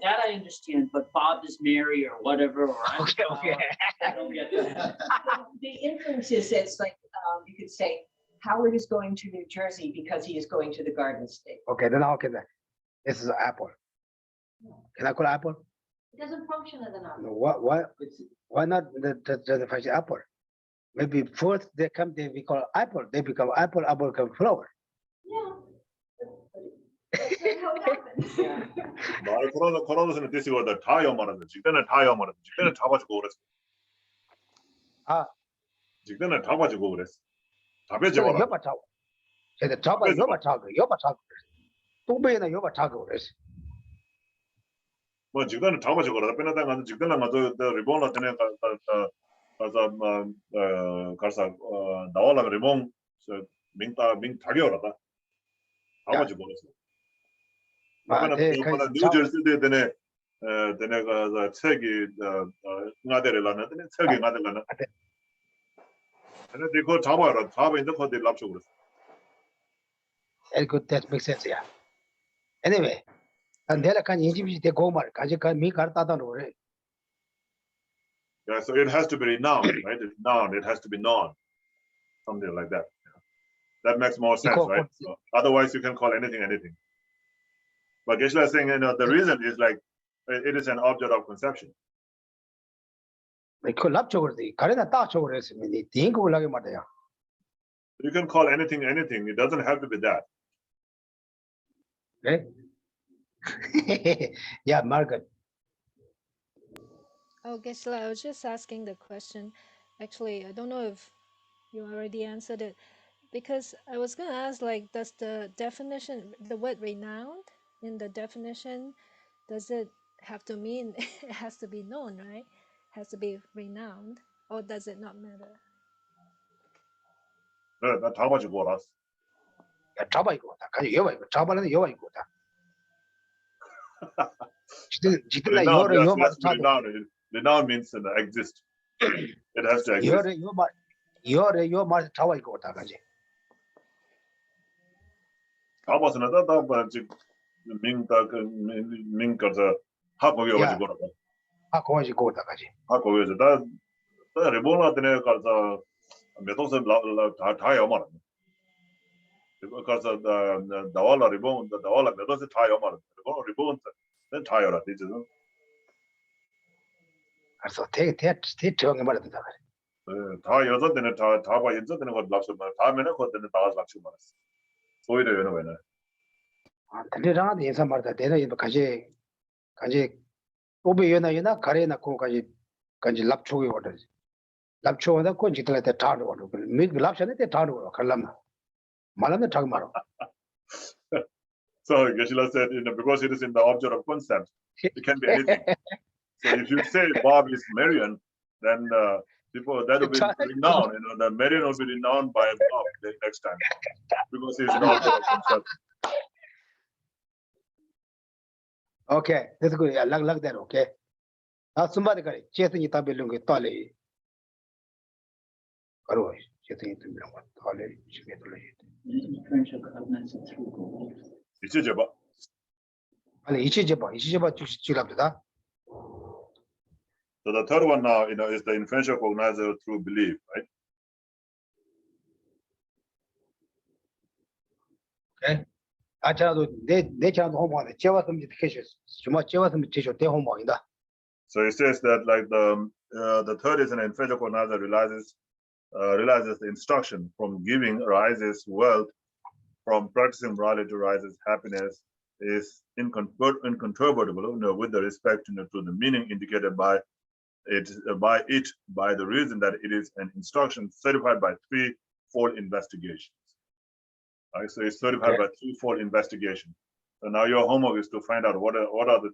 That I understand, but Bob is Mary or whatever. Or okay. I don't get that. The inference is it's like you could say Howard is going to New Jersey because he is going to the Garden State. Okay, then how can that? This is an apple. Can I call apple? It doesn't function as an apple. No, why not the function apple? Maybe first they become apple, they become apple become flower. Yeah. That's how it happens. 코로나에서는 뜻이고 더 타요 말하는 직전에 타요 말하는 직전에 타가지고 그랬어. 직전에 타가지고 그랬어. 답해줘 봐라. 여봐 타고. 제가 여봐 타고. 또 배나 여봐 타고 그랬어. 뭐 직전에 타가지고 그러다 빼내다 가서 직전에 가서 리본을 전에 가서 나와라 리본 민 타려라다. 타가지고 그랬어. 뉴저지에 되네 책이 나대려는 책이 나대려는 근데 그거 잡아라 이제 거기 랍쇼 그랬어. Very good, that makes sense, yeah. Anyway, Yeah, so it has to be renowned, right? It's noun, it has to be known, something like that. That makes more sense, right? So otherwise, you can call anything anything. But Geshe is saying, the reason is like it is an object of conception. You can call anything anything. It doesn't have to be that. Okay. Yeah, Margaret. Oh, Geshe, I was just asking the question. Actually, I don't know if you already answered it, because I was going to ask, like, does the definition, the word renowned in the definition, does it have to mean it has to be known, right? Has to be renowned, or does it not matter? That's how much it was. Renowned means exist. It has to exist. Because of the Dawala Ribon, the Dawala Medos Tayomar, Ribon, then Tayora teaches them. So take talking about it. Tayoza, then a Taba Yinza, then what Lakshman, Tamina, then the Tawas Lakshumas. So we don't know. The in some part that they Kaji Obi Yuna, Karena Kokaji Kanji Lapchu orders. Lapcho the Kunjit like the Tado, make Lapshan at the Tado, Kalama. Malana Tagmaro. So Geshe said, because it is in the object of concept, it can be anything. So if you say Bob is Marion, then people that will be renowned. The Marion will be renowned by Bob the next time because he's an object of concept. Okay, that's good. I like that. Okay. Now somebody got it. Chasing it up belong with Tali. Otherwise, chasing it to belong with Tali. Differential cognition through belief. Ichijaba. Ichijaba. So the third one now, is the inferential cognizer through belief, right? Okay. So it says that like the third is an inferential cognizer realizes the instruction from giving arises wealth, from practicing morality arises happiness, is incontrovertible with the respect to the meaning indicated by the reason that it is an instruction certified by threefold investigations. Right, so it's certified by threefold investigation. So now your homework is to find out what are the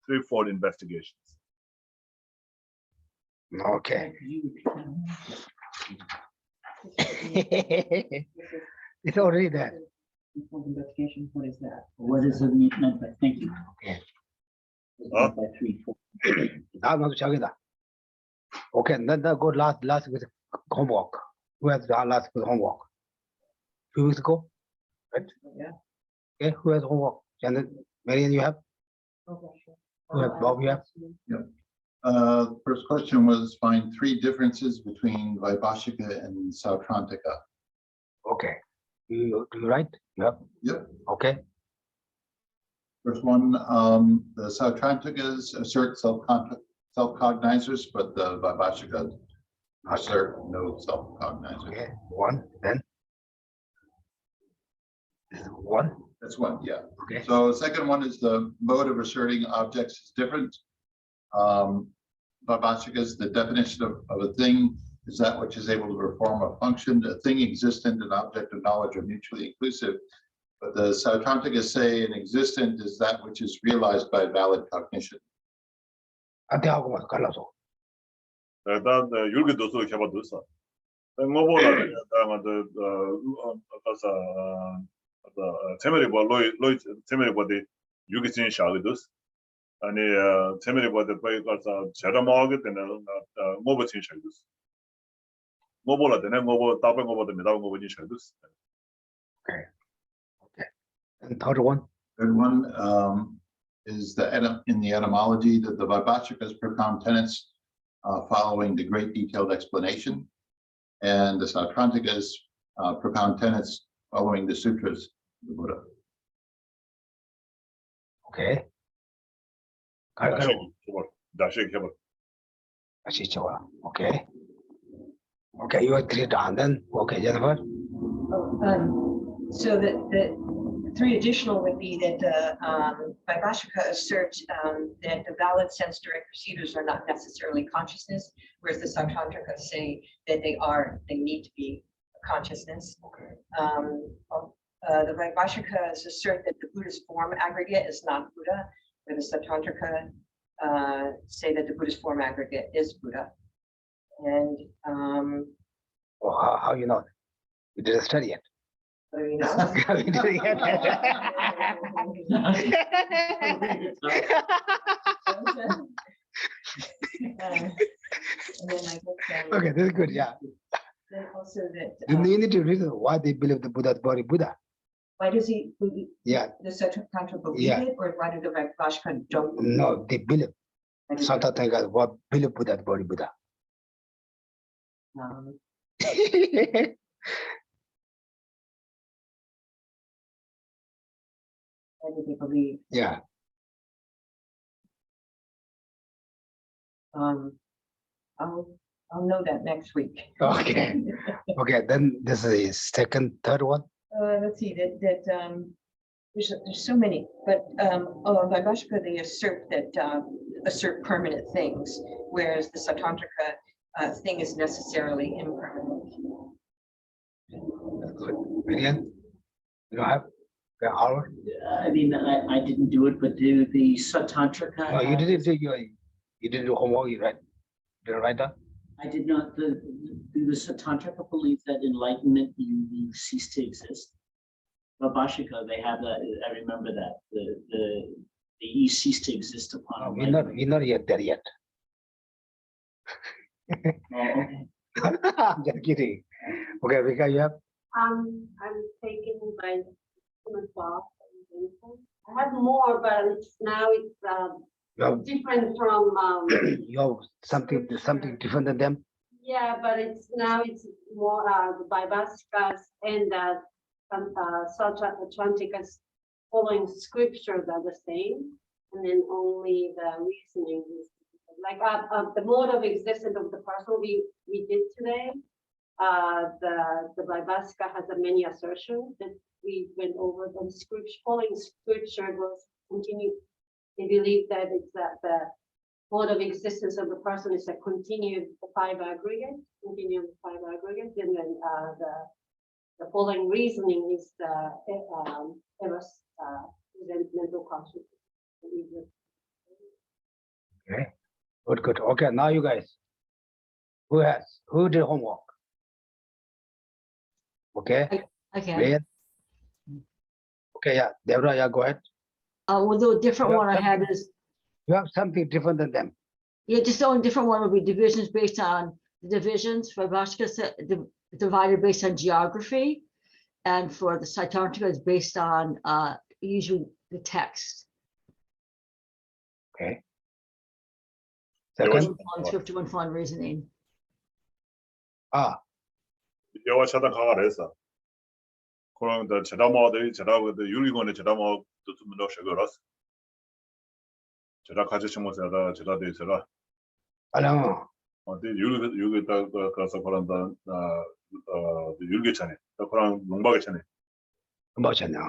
threefold investigations. Okay. It's already there. Investigation. What is that? What is it meant by? Thank you. Okay. Huh? By 3, 4. Okay, then go last with homework. Who has the last with homework? 2 weeks ago, right? Yeah. Okay, who has homework? Janet, Marian, you have? Who have Bob? You have? Yep. First question was find 3 differences between Vaibhashika and Sautrantika. Okay. You right? You have? Yep. Okay. First one, the Sautrantikas assert self-cognizers, but the Vaibhashikas assert no self-cognizers. Okay. 1, then. This is 1. That's one, yeah. Okay. So second one is the mode of asserting objects is different. Vaibhashikas, the definition of a thing is that which is able to perform a function. A thing existent and object of knowledge are mutually inclusive. But the Sautrantikas say an existent is that which is realized by valid cognition. 안돼하고만 갈라서. 일단 율기도서 해봐도서. 뭐보다 테메리보 로이 테메리보데 유기진 샤기도스. 아니 테메리보데 거기 가서 제라마하게 되는 뭐버친 샤기도스. 뭐보다 되네 뭐보 답은 뭐보다 미다고 뭐버진 샤기도스. Okay. And third one. Third one, is in the etymology that the Vaibhashikas propound tenets following the great detailed explanation, and the Sautrantikas propound tenets following the sutras of the Buddha. Okay. 다시 해볼. 다시 해볼. Okay. Okay, you agreed on then. Okay, Jennifer. So the three additional would be that the Vaibhashika asserts that the valid sense direct procedures are not necessarily consciousness, whereas the Sautrantikas say that they need to be consciousness. The Vaibhashikas assert that the Buddhist form aggregate is not Buddha, where the Sautrantika say that the Buddhist form aggregate is Buddha. And How you know? You didn't study it. what do you know? You didn't get And then I guess, Okay, this is good. Yeah. then also that You need to reason why they believe the Buddha is body Buddha. why does he Yeah. the Sautrantika believe Yeah. it, or why do the Vaibhashika don't believe No, they believe. Why do they- Sautrantika what believe Buddha is body Buddha. Why do they believe? Yeah. I'll know that next week. Okay. Okay, then this is the second, third one. Let's see, there's so many, but Vaibhashika, they assert that assert permanent things, whereas the Sautrantika thing is necessarily impermanent. Million? You don't have? Yeah, Howard? I mean, I didn't do it, but do the Sautrantika? No, you didn't do you didn't do homework, you didn't write that? I did not. Do the Sautrantika believe that enlightenment, you cease to exist? Vaibhashika, they have that. I remember that the you cease to exist upon. No, we're not yet there yet. Oh, okay. I'm just kidding. Okay, Vika, you have? I'm taken by 12. I have more, but it's You have, different from you have something different than them? yeah, but it's more the Vaibhashikas and Sautrantikas following scripture are the same, and then only the reasoning is like the mode of existence of the person we did today. The Vaibhashika has a many assertions that we went over. The scripture following scripture was continue. They believe that it's the mode of existence of the person is a continuum of 5 aggregate, and then the following reasoning is the mental consciousness. Okay, good. Okay, now you guys. Who did homework? Okay, Okay. Ryan? Okay, yeah, Deborah, yeah, go ahead. Well, the different Yeah, one I had is, You have something different than them. yeah, just the only different one would be divisions based on the divisions. For Vaibhashika, divided based on geography. And for the Sautrantika, it's based on usually the text. Okay. There was- Second, Scripture and fun reasoning. 여와 차단 강화를 했어. 그럼 더 제다모들이 제다고도 유리권의 제다모 좀 더 셔거라서. 제다 가지 청모세다 제다돼 제다. Alam, 어디 유리 가서 그런다 유리계찬에. 그런 농박계찬에. Mbachana.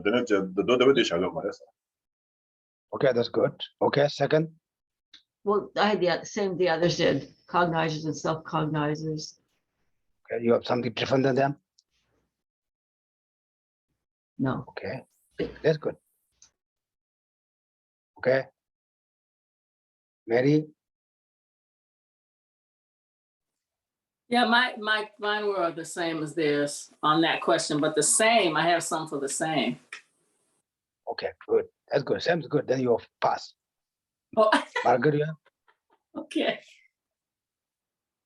then 너 대비돼 셔거 말했어. Okay, that's good. Okay, second, Well, I had the same the others did, cognizers and self-cognizers. okay, you have something different than them. No. Okay, that's good. Okay. Mary, Yeah, mine were the same as theirs on that question, but the same, I have some for the same. okay, good. That's good. Sam's good. Then you pass. Oh, Margaret, you have? okay.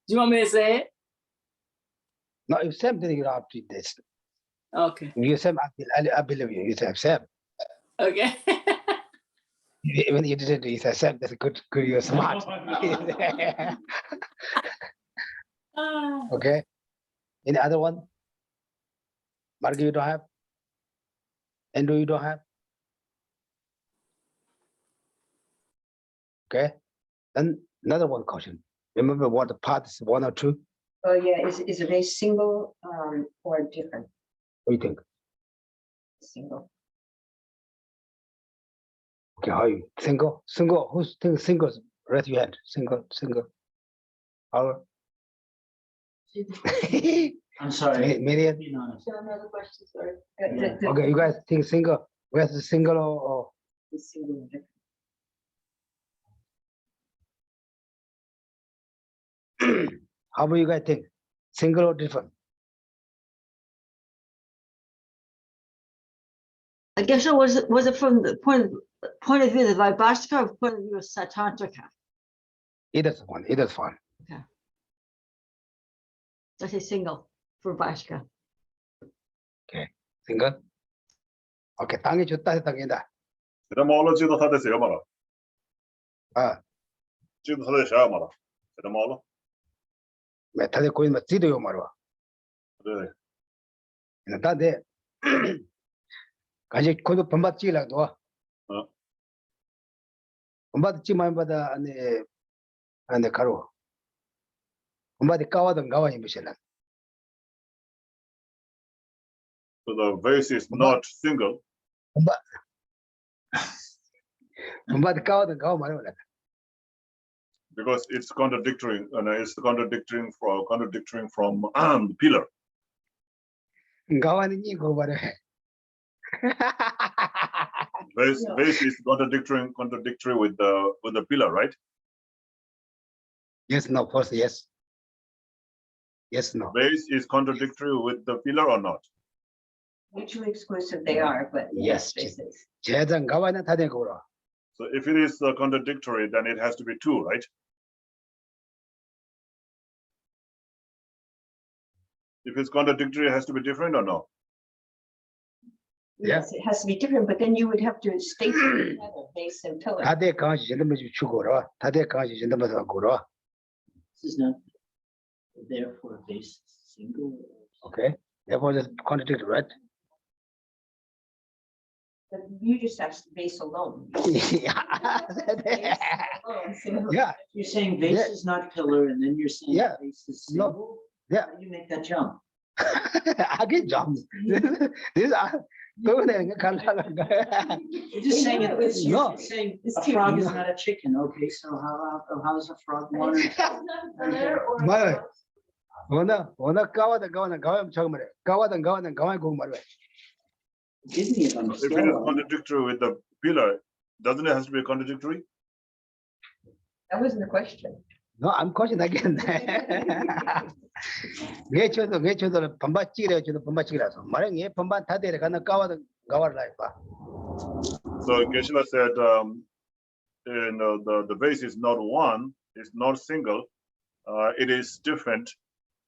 Do you want me to say it? No, if Sam, then you have to do this. Okay, If you Sam, I believe you. You say Sam. okay. Even you didn't, he said, that's good, you're smart. Ah, Okay. Any other one? Margie, you don't have? Andrew, you don't have? Okay. Then another one question. Remember what the parts 1 or 2? Oh, yeah, is a vase single or different? What do you think? Single. Okay, how you single? Single, who's think singles? Raise your hand. Single. Our I'm sorry. Marian. Being honest. So another question, sorry. Okay, you guys think single. Where's the single or The single and different. how about you guys think? Single or different? I guess it was it from the point of view of the Vaibhashika or point of view of Satantrika? Either's one, either's fine. I say single for Vaibhashika. Single. Okay, 당이 좋다 당이다. Será malo chido hade se mara. Ah, Chido hade sha mara. Será malo. 메타데 코인 맞지도요 말와. 네. 나한테 가지 코도 범받지라도 와. 범받지만 받아 안에 가로. 범받이 까와든 가와니 무실라. So the vase is not single. 범받이 까와든 가와 말이야. Because it's contradictory, and it's contradicting from the pillar. 가와니 이거 말해. Vase is contradictory with the pillar, right? Yes, no, first yes. Yes, no. Vase is contradictory with the pillar or not? Mutually exclusive they are, but Yes. spaces. 제장 가와는 다 되고 그러. So if it is contradictory, then it has to be two, right? If it's contradictory, it has to be different or no? Yes, it has to be different, but then you would have to state together, base and pillar. 다대 강시 전담을 주고 그러. 다대 강시 전담을 갖고 그러. This is not therefore base single. Okay. Therefore, it's contradictory, right? But you just asked base alone. Yeah. Alone, so- Yeah. You're saying base Yeah. is not pillar, and then you're saying Yeah. base is No. single? Yeah. How do you make that jump? I get jobs. This are go there and You're just saying it, It's No. you're saying It's a two. frog is not a chicken, okay, so how is a frog one? It's not pillar or Well, not. 워낙 가와든 가와면 저거 말해. 가와든 가와면 그거 말해. Give me a If it is contradictory with the pillar, doesn't it have to be contradictory? That wasn't the question. No, I'm question again. 왜 저도 반바찌래 저도 반바찌라서 말은 얘 반반 다 되래 가는 가와든 가와를 봐. So Geshe said, the vase is not one, it's not single, it is different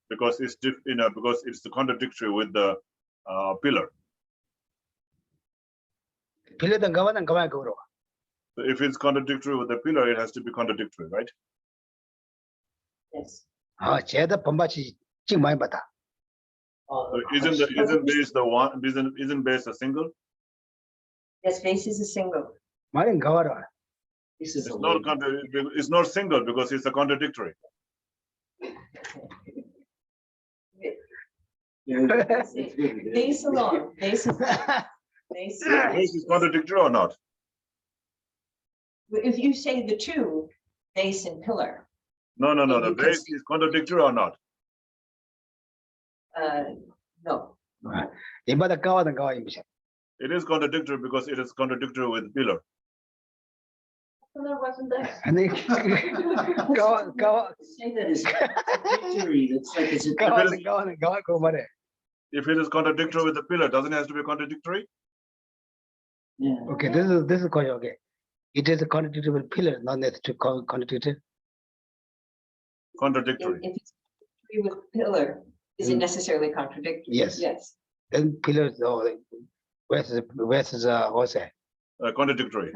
because it's because it's contradictory with the pillar. 빌려든 가와는 가와야 그거로. So if it's contradictory with the pillar, it has to be contradictory, right? Yes. 아, 쟤도 반바찌 찍 많이 받아. So isn't base the one? Isn't base a single? Yes, base is a single. 말은 가와라. This is It's a not label. it's not single because it's a contradictory. Base alone, base is. Base. Base is contradictory or not? If you say the two, base and pillar, No. The You can base is contradictory or not? no. 이마다 가와든 가와 임시. It is contradictory because it is contradictory with pillar. Pillar wasn't there. 아니 가와 Say that is contradictory, that's like, is it? 가와는 가와 그거 말해. If it is contradictory with the pillar, doesn't it have to be contradictory? Yeah. Okay, this is question. Okay, it is a contradictory with pillar, not necessarily contradictory. Contradictory. If it's agree with pillar, is it necessarily contradictory? Yes. Yes. Then pillars. Oh, where's what's that? Contradictory.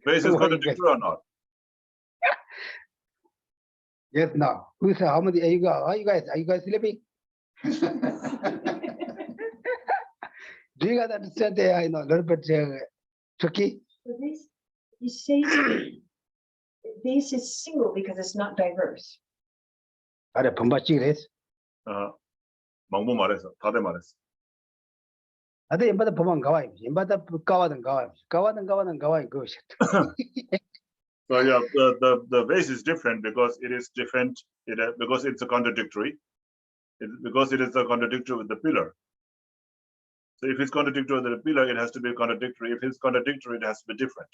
Base is contradictory or not? Yes, no. Who said how many are you guys? Are you guys sleeping? Do you guys understand the, a little bit tricky? So this is single because it's not diverse. Are pombachi 망보 말했어. 다들 말했어. Ada yang pada pemang kawai, yang pada kawadan kawai go shit. So yeah, the base is different because it is different. Because it's a contradictory. Because it is a contradictory with the pillar. So if it's contradictory with the pillar, it has to be contradictory. If it's contradictory, it has to be different.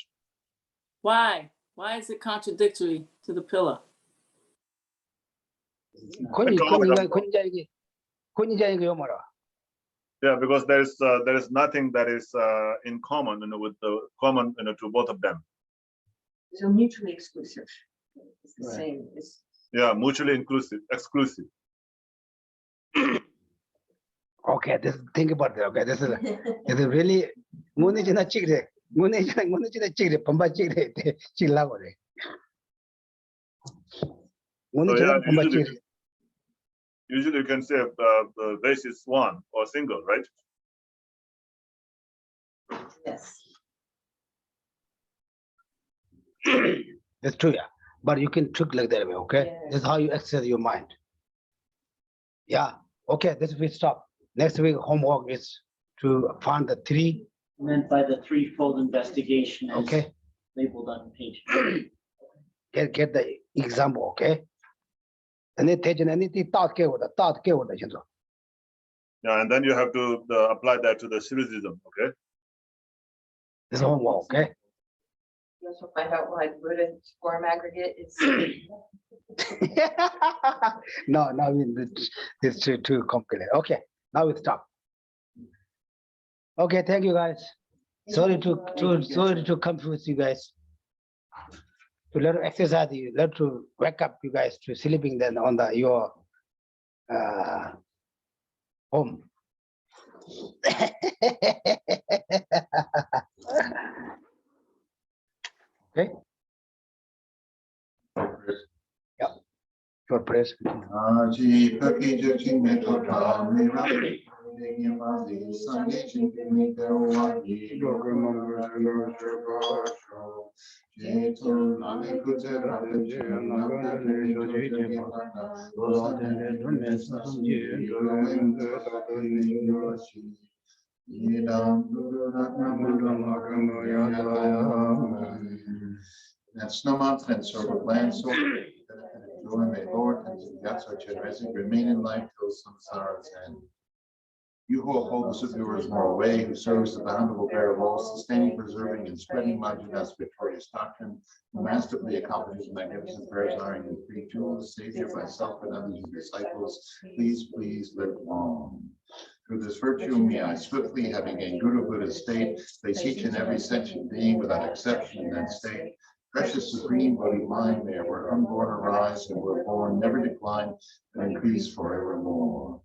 Why? Why is it contradictory to the pillar? Yeah, because there is nothing that is in common, with the common, to both of them. So mutually exclusive. It's the Right. same. It's Yeah, mutually exclusive. Okay, think about that. Okay, this is really Munijina chigre. Munijina chigre, Pamba chigre, chilagore. Munijina Pamba chigre. Usually you can say the base is one or single, right? yes. That's true, yeah. But you can trick like that way, okay? Yeah. This is how you exercise your mind. Yeah. Okay, this we stop. Next week homework is to find the three. Meant by the threefold investigation as Okay. labeled on page. Get the example, okay? And then take anything thought care with the. Yeah, and then you have to apply that to the syllogism, okay? This is homework, okay? You also find out why Buddhist form aggregate is. No, I mean it's too complicated. Okay, now we stop. Okay, thank you guys. Sorry to confuse you guys. To let exercise you, let to wake up you guys to sleeping then on your home. Okay. Yeah. For press. And snow mountain and sort of land, so joy may Lord and that's our generation remain in life till samsara's end. You who uphold the superior's moral way, who serves the bountiful bearer of all, sustaining, preserving, and spreading Majana's victorious doctrine, who masterfully accomplishes magnificent prayers, honoring the three jewels, Savior, myself, and others and disciples, please live long. Through this virtue, may I swiftly, having gained Guru Buddha state, place each and every sentient being without exception in that state. Precious supreme Bodhi mind, may ever unborn arise, and we're born never decline, but increase forevermore.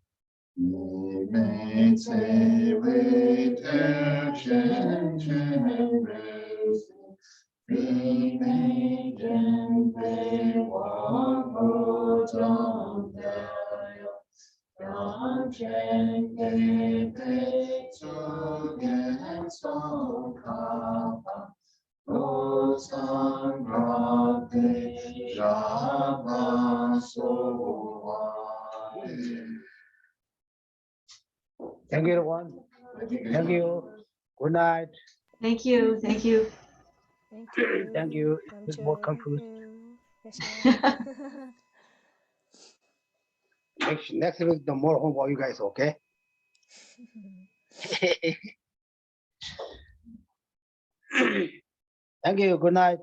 Thank you, everyone. Thank you. Good night. Thank you. Thank you. Thank you. It's more confused. Next week, the more homework you guys, okay? Thank you. Good night.